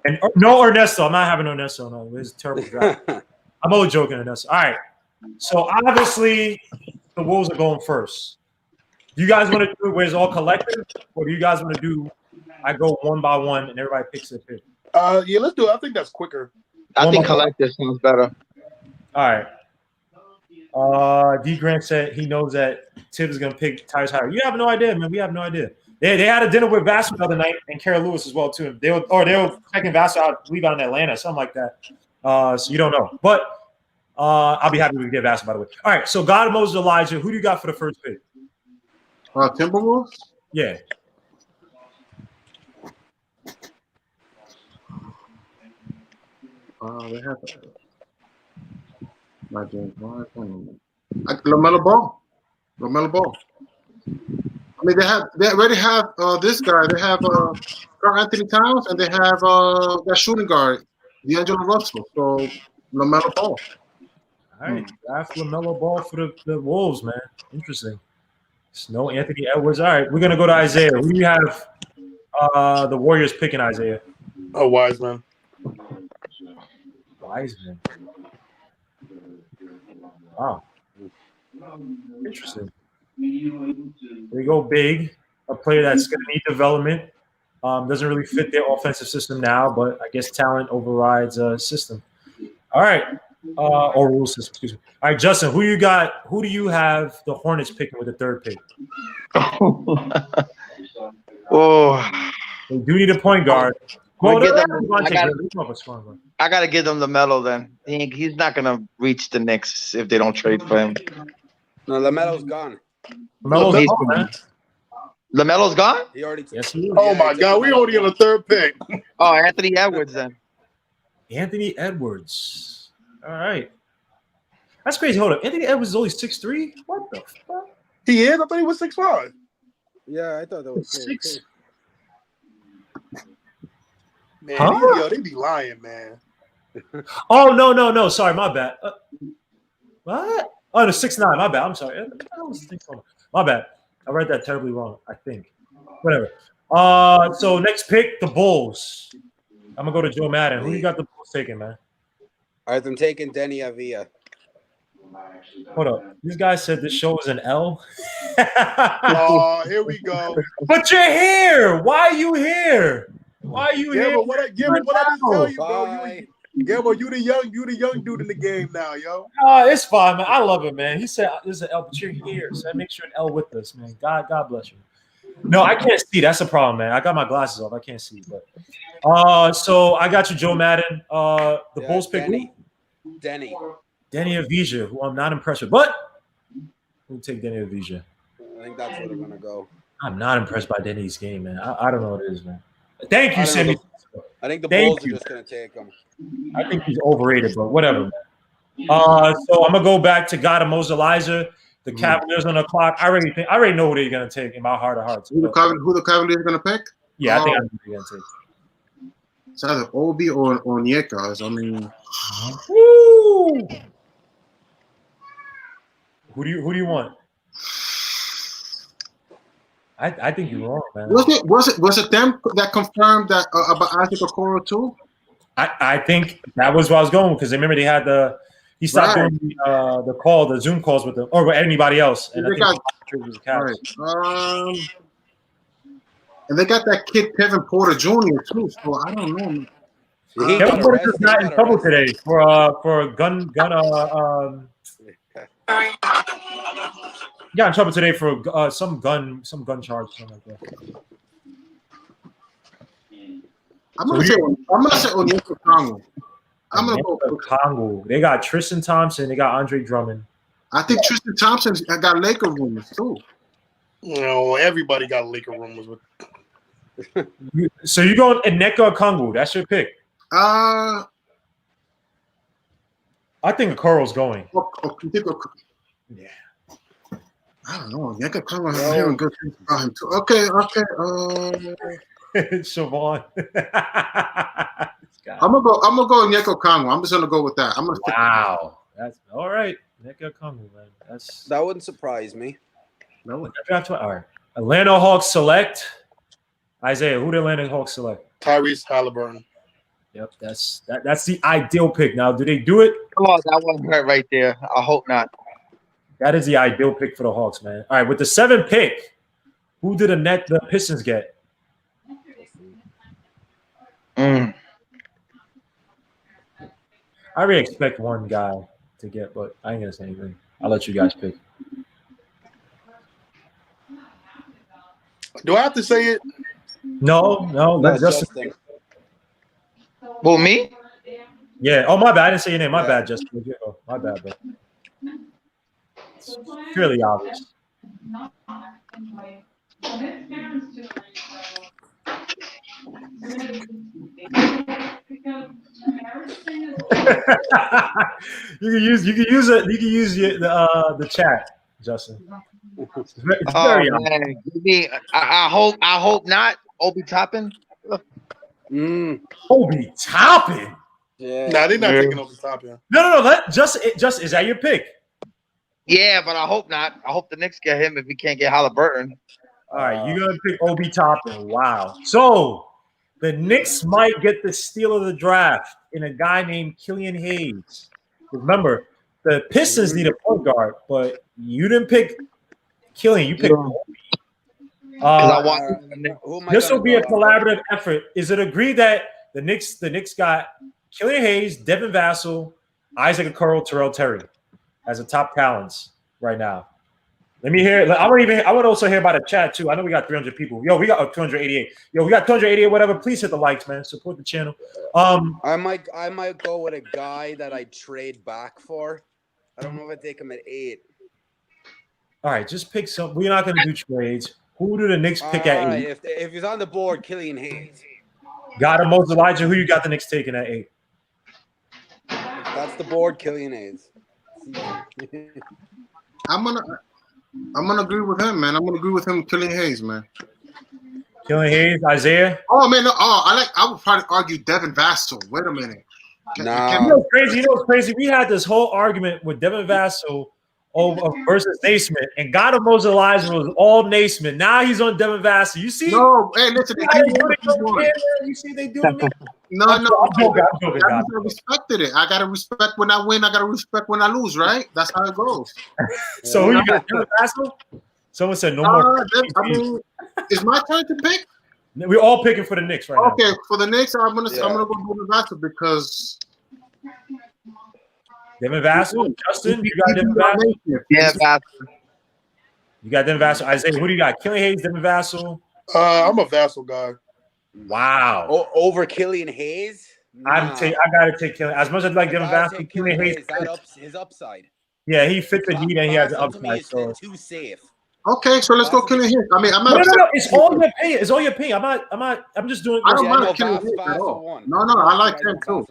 And no Ernesto. I'm not having Ernesto. No, this is a terrible draft. I'm only joking, Ernesto. All right. So obviously the Wolves are going first. Do you guys want to do it where it's all collective, or do you guys want to do? I go one by one and everybody picks a pick. Yeah, let's do it. I think that's quicker. I think collective sounds better. All right. D Grant said he knows that Tibbs is gonna pick Tyrese Howard. You have no idea, man. We have no idea. They had a dinner with Vassell the other night and Kara Lewis as well too. They were checking Vassell out, I believe, out in Atlanta, something like that. So you don't know, but I'll be happy to get Vassell, by the way. All right. So God, Moses, Elijah. Who do you got for the first pick? Timberwolves. Yeah. They have Not James Harden. LaMelo Ball. LaMelo Ball. I mean, they already have this guy. They have Karl Anthony Towns, and they have that shooting guard, D'Angelo Russell. So LaMelo Ball. All right, draft LaMelo Ball for the Wolves, man. Interesting. It's no Anthony Edwards. All right, we're gonna go to Isaiah. Who do you have? The Warriors picking Isaiah. Oh, Wiseman. Wiseman. Wow. Interesting. They go big. A player that's going to need development. Doesn't really fit their offensive system now, but I guess talent overrides system. All right. Or rule system, excuse me. All right, Justin, who you got? Who do you have the Hornets picking with the third pick? Oh, They do need a point guard. I I gotta give them the Melo then. He's not gonna reach the Knicks if they don't trade for him. No, LaMelo's gone. LaMelo's gone? He already took. Yes, he is. Oh my God, we already on the third pick. Oh, Anthony Edwards then. Anthony Edwards. All right. That's crazy. Hold up. Anthony Edwards is only 6'3"? What the fuck? He is? I thought he was 6'5". Yeah, I thought that was 6. Man, Huh? they be lying, man. Oh, no. Sorry, my bad. What? Oh, no, 6'9". My bad. I'm sorry. My bad. I read that terribly wrong, I think. Whatever. So next pick, the Bulls. I'm going to go to Joe Madden. Who you got the Bulls taking, man? All right, I'm taking Denny Avila. Hold up. This guy said this show is an L. Oh, here we go. But you're here. Why are you here? Why are you here? What I didn't tell you, bro. Gamble, you the young dude in the game now, yo. It's fine, man. I love it, man. He said there's an L, but you're here, so that makes you an L with us, man. God bless you. No, I can't see. That's the problem, man. I got my glasses off. I can't see. But so I got you, Joe Madden. The Bulls pick Denny Avija, who I'm not impressed with, but we'll take Denny Avija. I think that's where they're gonna go. I'm not impressed by Denny's game, man. I don't know what it is, man. Thank you, Sammy. I think the Bulls are just gonna take him. I think he's overrated, but whatever, man. So I'm gonna go back to God of Moselizer. The Cavaliers on the clock. I already know who they're gonna take in my heart of hearts. Who the Cavaliers are gonna pick? Yeah, I think I know who they're gonna take. It's either Obi or Onyeka. I mean, woo! Who do you want? I think you're wrong, man. Was it them that confirmed that about Isaac Okoro too? I think that was what I was going with, because remember they had he stopped doing the Zoom calls with them or with anybody else, and and they got that kid Kevin Porter Jr. too. So I don't know. Kevin Porter is not in trouble today for gun. Got in trouble today for some gun charge, something like that. I'm gonna say Onyeka Okongwu. I'm gonna go Okongwu. They got Tristan Thompson. They got Andre Drummond. I think Tristan Thompson got Laker rumors too. You know, everybody got Laker rumors. So you going Onyeka Okongwu? That's your pick. I think Okoro's going. Yeah. I don't know. Onyeka Okongwu, I'm hearing good things about him too. Okay. Siobhan. I'm gonna go Onyeka Okongwu. I'm just gonna go with that. Wow. That's all right. Onyeka Okongwu, man. That wouldn't surprise me. No, all right. Atlanta Hawks select Isaiah. Who did Atlanta Hawks select? Tyrese Halliburton. Yep, that's the ideal pick. Now, do they do it? Come on, that one hurt right there. I hope not. That is the ideal pick for the Hawks, man. All right, with the 7th pick, who did the Pistons get? I really expect one guy to get, but I ain't gonna say anything. I'll let you guys pick. Do I have to say it? No. Let Justin. Well, me? Yeah. Oh, my bad. I didn't say your name. My bad, Justin. Oh, my bad, bro. It's fairly obvious. the chat, Justin. It's very man. I hope not. Obi Toppin. Obi Toppin. Yeah. Nah, they're not taking Obi Toppin. No. Just is that your pick? Yeah, but I hope not. I hope the Knicks get him if we can't get Halliburton. All right, you're gonna pick Obi Toppin. Wow. So the Knicks might get the steal of the draft in a guy named Killian Hayes. Remember, the Pistons need a point guard, but you didn't pick Killian. You picked Obi. This will be a collaborative effort. Is it agreed that the Knicks got Killian Hayes, Devin Vassell, Isaac Okoro, Terrell Terry as the top talents right now? Let me hear. I would also hear about a chat too. I know we got 300 people. Yo, we got 288. Yo, we got 288. Whatever. Please hit the likes, man. Support the channel. I might go with a guy that I trade back for. I don't know if I take him at 8. All right, just pick some. We're not going to do trades. Who do the Knicks pick at 8? If he's on the board, Killian Hayes. Got him, Moses Elijah. Who you got the Knicks taking at 8? If that's the board, Killian Hayes. I'm gonna agree with him, man. I'm gonna agree with him, Killian Hayes, man. Killian Hayes, Isaiah. Oh man, no, I would probably argue Devin Vassell. Wait a minute. You know what's crazy? We had this whole argument with Devin Vassell versus Naismith, and God of Moses Elijah was all Naismith. Now he's on Devin Vassell. You see? No, hey, listen. You see they do to me? No. I'm joking. I respected it. I gotta respect when I win. I gotta respect when I lose. Right? That's how it goes. So who you got? Devin Vassell? Someone said no more. I mean, it's my turn to pick. We're all picking for the Knicks right now. Okay, for the Knicks, I'm gonna go Devin Vassell because Devin Vassell. Justin, you got Devin Vassell. Yeah, Vassell. You got Devin Vassell. Isaiah, who do you got? Killian Hayes, Devin Vassell. I'm a Vassell guy. Wow. Over Killian Hayes? I gotta take Killian. As much as I like Devin Vassell, Killian Hayes. His upside. Yeah, he fit the need and he has an upside. So too safe. Okay, so let's go Killian Hayes. I mean, I'm not. No. It's all your opinion. It's all your opinion. I'm just doing. I don't mind Killian Hayes at all. No, I like him too.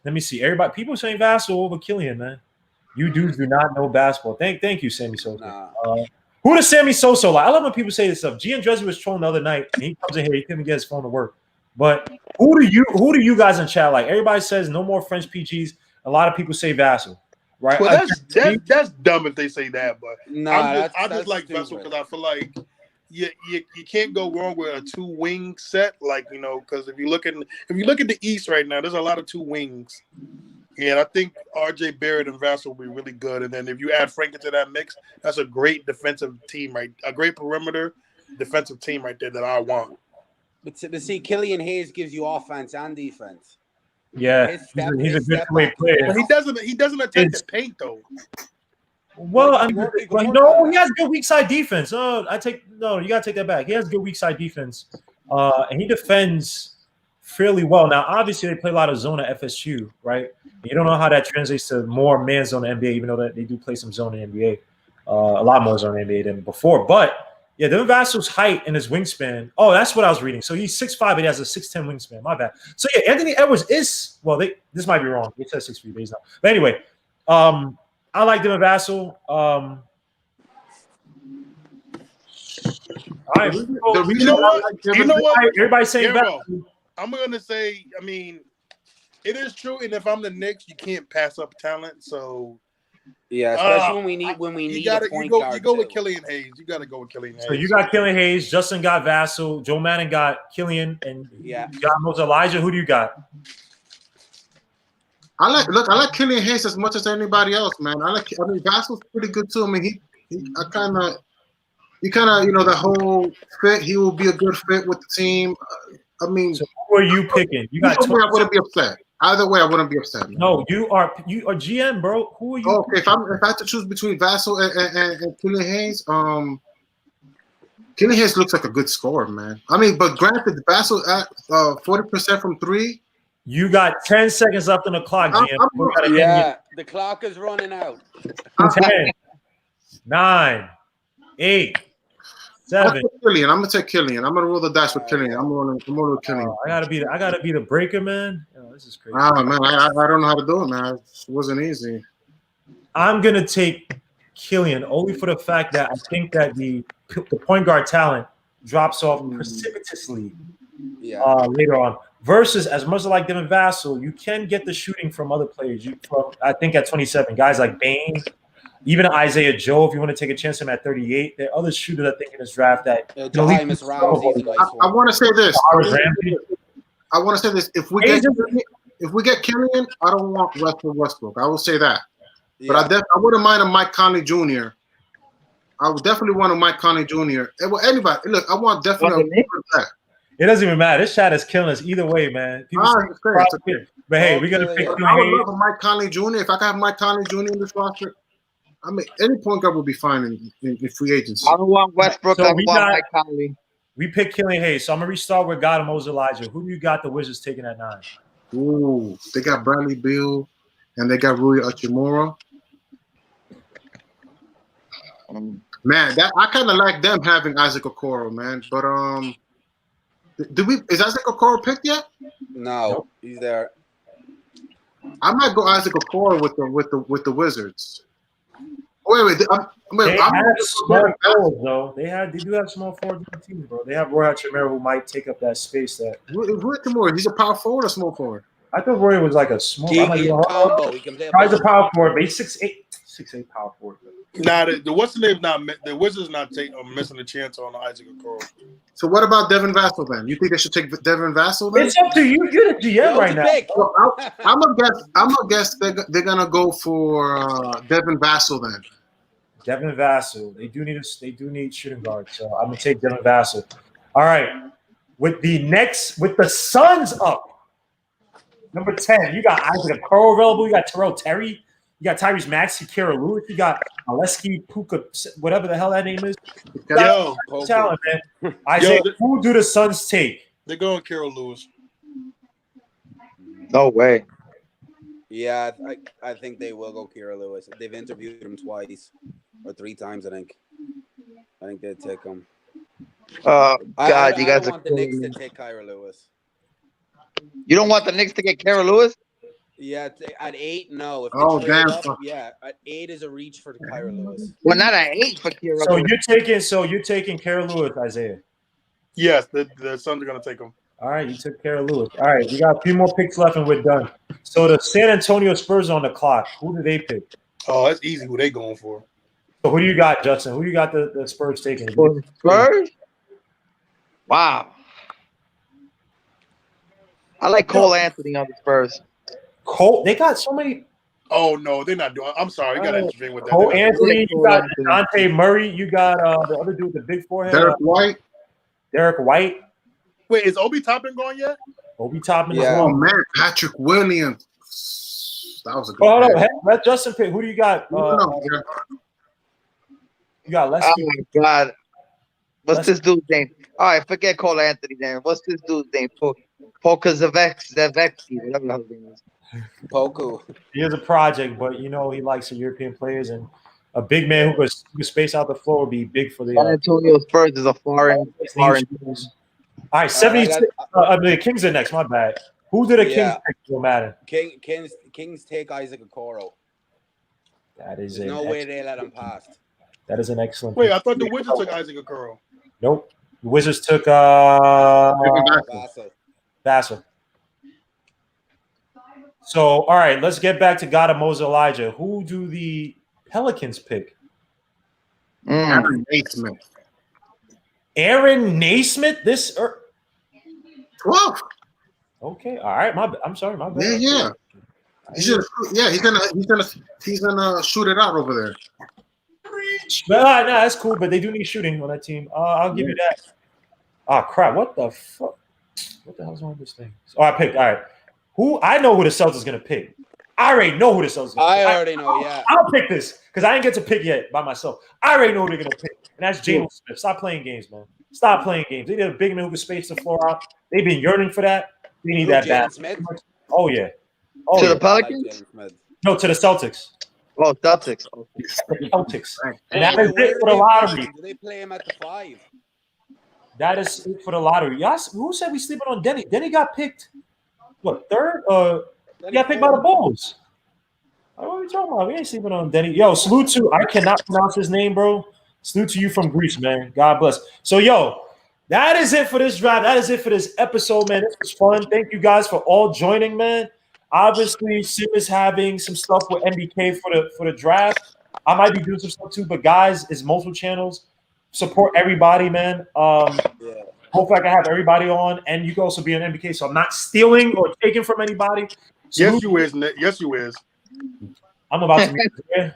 Let me see. Everybody, people saying Vassell over Killian, man. You dudes do not know basketball. Thank you, Sammy Sosa. Who does Sammy Sosa like? I love when people say this stuff. Gian Dresden was trolling the other night, and he comes in here. He couldn't get his phone to work. But who do you guys in chat like? Everybody says no more French PGs. A lot of people say Vassell, right? Well, that's dumb if they say that, but I just like Vassell because I feel like you can't go wrong with a 2-wing set, like because if you look at the East right now, there's a lot of 2 wings. Yeah, and I think R.J. Barrett and Vassell will be really good. And then if you add Frank into that mix, that's a great defensive team, a great perimeter defensive team right there that I want. But to see, Killian Hayes gives you offense and defense. Yeah, he's a good two-way player. But he doesn't attack the paint though. Well, no, he has good weak side defense. You gotta take that back. He has good weak side defense, and he defends fairly well. Now, obviously, they play a lot of zone at FSU, right? You don't know how that translates to more man zone in the NBA, even though that they do play some zone in the NBA, a lot more zone in the NBA than before. But yeah, Devin Vassell's height and his wingspan. Oh, that's what I was reading. So he's 6'5", but he has a 6'10" wingspan. My bad. So yeah, Anthony Edwards is this might be wrong. It says 6'3", but he's not. But anyway, I like Devin Vassell. All right, you know what? Everybody's saying Vassell. I'm gonna say, I mean, it is true, and if I'm the Knicks, you can't pass up talent. So yeah, especially when we need a point guard. You go with Killian Hayes. You got to go with Killian Hayes. So you got Killian Hayes. Justin got Vassell. Joe Madden got Killian, and you got Moses Elijah. Who do you got? I like Killian Hayes as much as anybody else, man. Vassell's pretty good too. I mean, he kind of, the whole fit. He will be a good fit with the team. I mean, so who are you picking? You got. I wouldn't be upset. Either way, I wouldn't be upset. Man. No, you are GM, bro. Who are you? Okay, if I had to choose between Vassell and Killian Hayes, Killian Hayes looks like a good scorer, man. I mean, but granted, Vassell at 40% from 3. You got 10 seconds left on the clock, GM. The clock is running out. 10, 9, 8, 7. I'm gonna take Killian. I'm gonna roll the dice with Killian. I'm gonna with Killian. I gotta be the breaker, man. This is crazy. Ah, man, I don't know how to do it, man. It wasn't easy. I'm gonna take Killian only for the fact that I think that the point guard talent drops off precipitously later on. Versus, as much as I like Devin Vassell, you can get the shooting from other players. I think at 27, guys like Bane, even Isaiah Joe, if you want to take a chance on him at 38. There are other shooters I think in this draft that Jahimus Ramsey's a nice one. I want to say this. Ramsey. I want to say this. If we get Killian, I don't want Westbrook. I will say that. But I wouldn't mind a Mike Conley Jr. I would definitely want a Mike Conley Jr. Well, anybody. Look, I want definitely that. It doesn't even matter. This chat is killing us either way, man. It's okay. But hey, we're gonna pick. I would love a Mike Conley Jr. If I could have Mike Conley Jr. in this roster, I mean, any point guard would be fine in free agency. I don't want Westbrook. I want Mike Conley. We picked Killian Hayes, so I'm gonna restart with God and Moses Elijah. Who do you got the Wizards taking at 9? Ooh, they got Bradley Beal and they got Rui Hachimura. Man, I kind of like them having Isaac Okoro, man. But is Isaac Okoro picked yet? No, he's there. I might go Isaac Okoro with the Wizards. Wait. They have small forwards, though. They do have small forwards on the team, bro. They have Roy Hachimura who might take up that space. Rui Hachimura, he's a power forward or small forward? I thought Roy was like a small. He's a power forward, but he's 6'8" power forward. Nah, the what's the name? The Wizards not missing a chance on Isaac Okoro. So what about Devin Vassell then? You think they should take Devin Vassell then? It's up to you. You're the GM right now. So I'm gonna guess they're gonna go for Devin Vassell then. Devin Vassell. They do need shooting guards. So I'm gonna take Devin Vassell. All right. With the Suns up. Number 10, you got Isaac Okoro available. You got Terrell Terry. You got Tyrese Maxey, Kira Lewis. You got Aleski Puka, whatever the hell that name is. Talent, man. Isaiah, who do the Suns take? They're going Kira Lewis. No way. Yeah, I think they will go Kira Lewis. They've interviewed him twice or 3 times, I think. I think they'd take him. Oh, God, you guys want the Knicks to take Kira Lewis. You don't want the Knicks to get Kira Lewis? Yeah, at 8, no. If damn. At 8 is a reach for Kira Lewis. Well, not at 8 for Kira Lewis. You're taking Kira Lewis, Isaiah. Yes, the Suns are gonna take him. All right, you took Kira Lewis. All right, we got a few more picks left and we're done. So the San Antonio Spurs are on the clock. Who do they pick? Oh, that's easy. Who they going for? So who do you got, Justin? Who you got the Spurs taking? Spurs? Wow. I like Cole Anthony on the Spurs. Cole, they got so many. Oh no, they're not doing. I'm sorry, you got to intervene with that. Cole Anthony, you got Dante Murray, you got the other dude with the big forehead. Derek White. Wait, is Obi Toppin gone yet? Obi Toppin. Yeah. Oh man, Patrick Williams. That was a good. Hold on, let Justin pick. Who do you got? You got Leslie. Oh my God. What's this dude's name? All right, forget Cole Anthony then. What's this dude's name? Zavetsky, whatever his name is. Poku. He is a project, but he likes the European players, and a big man who could space out the floor would be big for the San Antonio Spurs is a foreign. All right, 76. The Kings are next. My bad. Who did the Kings pick? No matter. Kings take Isaac Okoro. There's no way they let him pass. That is an excellent. Wait, I thought the Wizards took Isaac Okoro. Nope. The Wizards took Vassell. So, all right, let's get back to God of Moses Elijah. Who do the Pelicans pick? Aaron Naismith. Aaron Naismith? 12. Okay, all right. I'm sorry, my bad. Yeah. He's gonna shoot it out over there. No, that's cool, but they do need shooting on that team. I'll give you that. Oh crap! What the fuck? What the hell's wrong with this thing? I picked. All right. I know who the Celtics are gonna pick. I already know who the Celtics. I already know. Yeah. I'll pick this because I didn't get to pick yet by myself. I already know who they're gonna pick, and that's Jalen Smith. Stop playing games, man. Stop playing games. They need a big man who can space the floor out. They've been yearning for that. They need that bad. Oh yeah. To the Pelicans? No, to the Celtics. Oh, Celtics. The Celtics. And that is it for the lottery. Do they play him at the 5? That is it for the lottery. Yes. Who said we sleeping on Denny? Denny got picked What, third? You got picked by the Bulls. What are we talking about? We ain't sleeping on Denny. Yo, salute to, I cannot pronounce his name, bro. Salute to you from Greece, man. God bless. So, yo, that is it for this draft. That is it for this episode, man. This was fun. Thank you guys for all joining, man. Obviously, Sim is having some stuff with MBK for the draft. I might be doing some stuff too, but guys, it's multiple channels. Support everybody, man. Hopefully I can have everybody on, and you can also be on MBK, so I'm not stealing or taking from anybody. Yes, you is, Nick. Yes, you is. I'm about to meet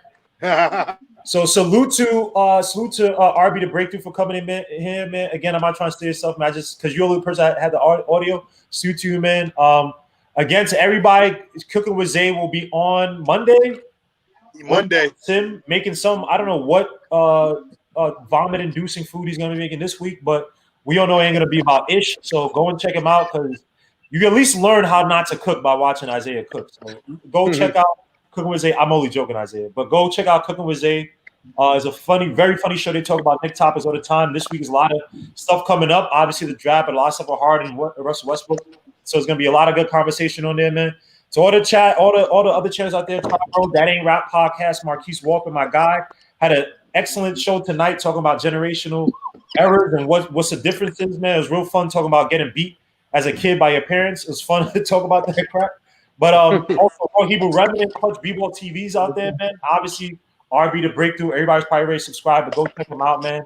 So salute to RB the Breakthrough for coming in, man. Here, man. Again, I'm not trying to steal yourself, man. Just because you're the only person that had the audio. Salute to you, man. Again, to everybody, Cooking with Zay will be on Monday. Sim making some, I don't know what vomit-inducing food he's going to be making this week, but we all know it ain't going to be about ish. So go and check him out because you can at least learn how not to cook by watching Isaiah cook. So go check out Cooking with Zay. I'm only joking, Isaiah, but go check out Cooking with Zay. It's a very funny show. They talk about Nick topics all the time. This week is a lot of stuff coming up. Obviously, the draft, but a lot of stuff with Harden and Russell Westbrook. So it's going to be a lot of good conversation on there, man. So all the chat, all the other channels out there, That Ain't Rap Podcast, Marquise Walker, my guy, had an excellent show tonight talking about generational errors and what's the differences, man. It was real fun talking about getting beat as a kid by your parents. It was fun to talk about that crap. But also, Hebrew Remnant, Clutch B-Ball TV's out there, man. Obviously, RB the Breakthrough. Everybody's probably already subscribed, but go check them out, man.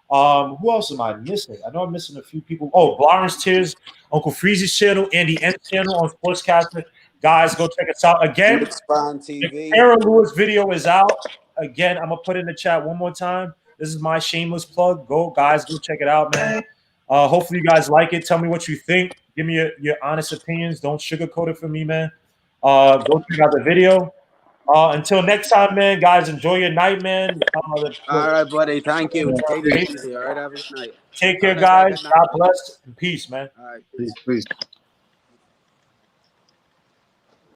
Who else am I missing? I know I'm missing a few people. Oh, Blarn's Tears, Uncle Freezy's channel, Andy N's channel on Sportscaster. Guys, go check us out. Again, the Aaron Lewis video is out. Again, I'm going to put it in the chat one more time. This is my shameless plug. Go, guys, go check it out, man. Hopefully you guys like it. Tell me what you think. Give me your honest opinions. Don't sugarcoat it for me, man. Go check out the video. Until next time, man, guys, enjoy your night, man. All right, buddy. Thank you. Take it easy. All right, have a night. Take care, guys. God bless and peace, man. All right. Please.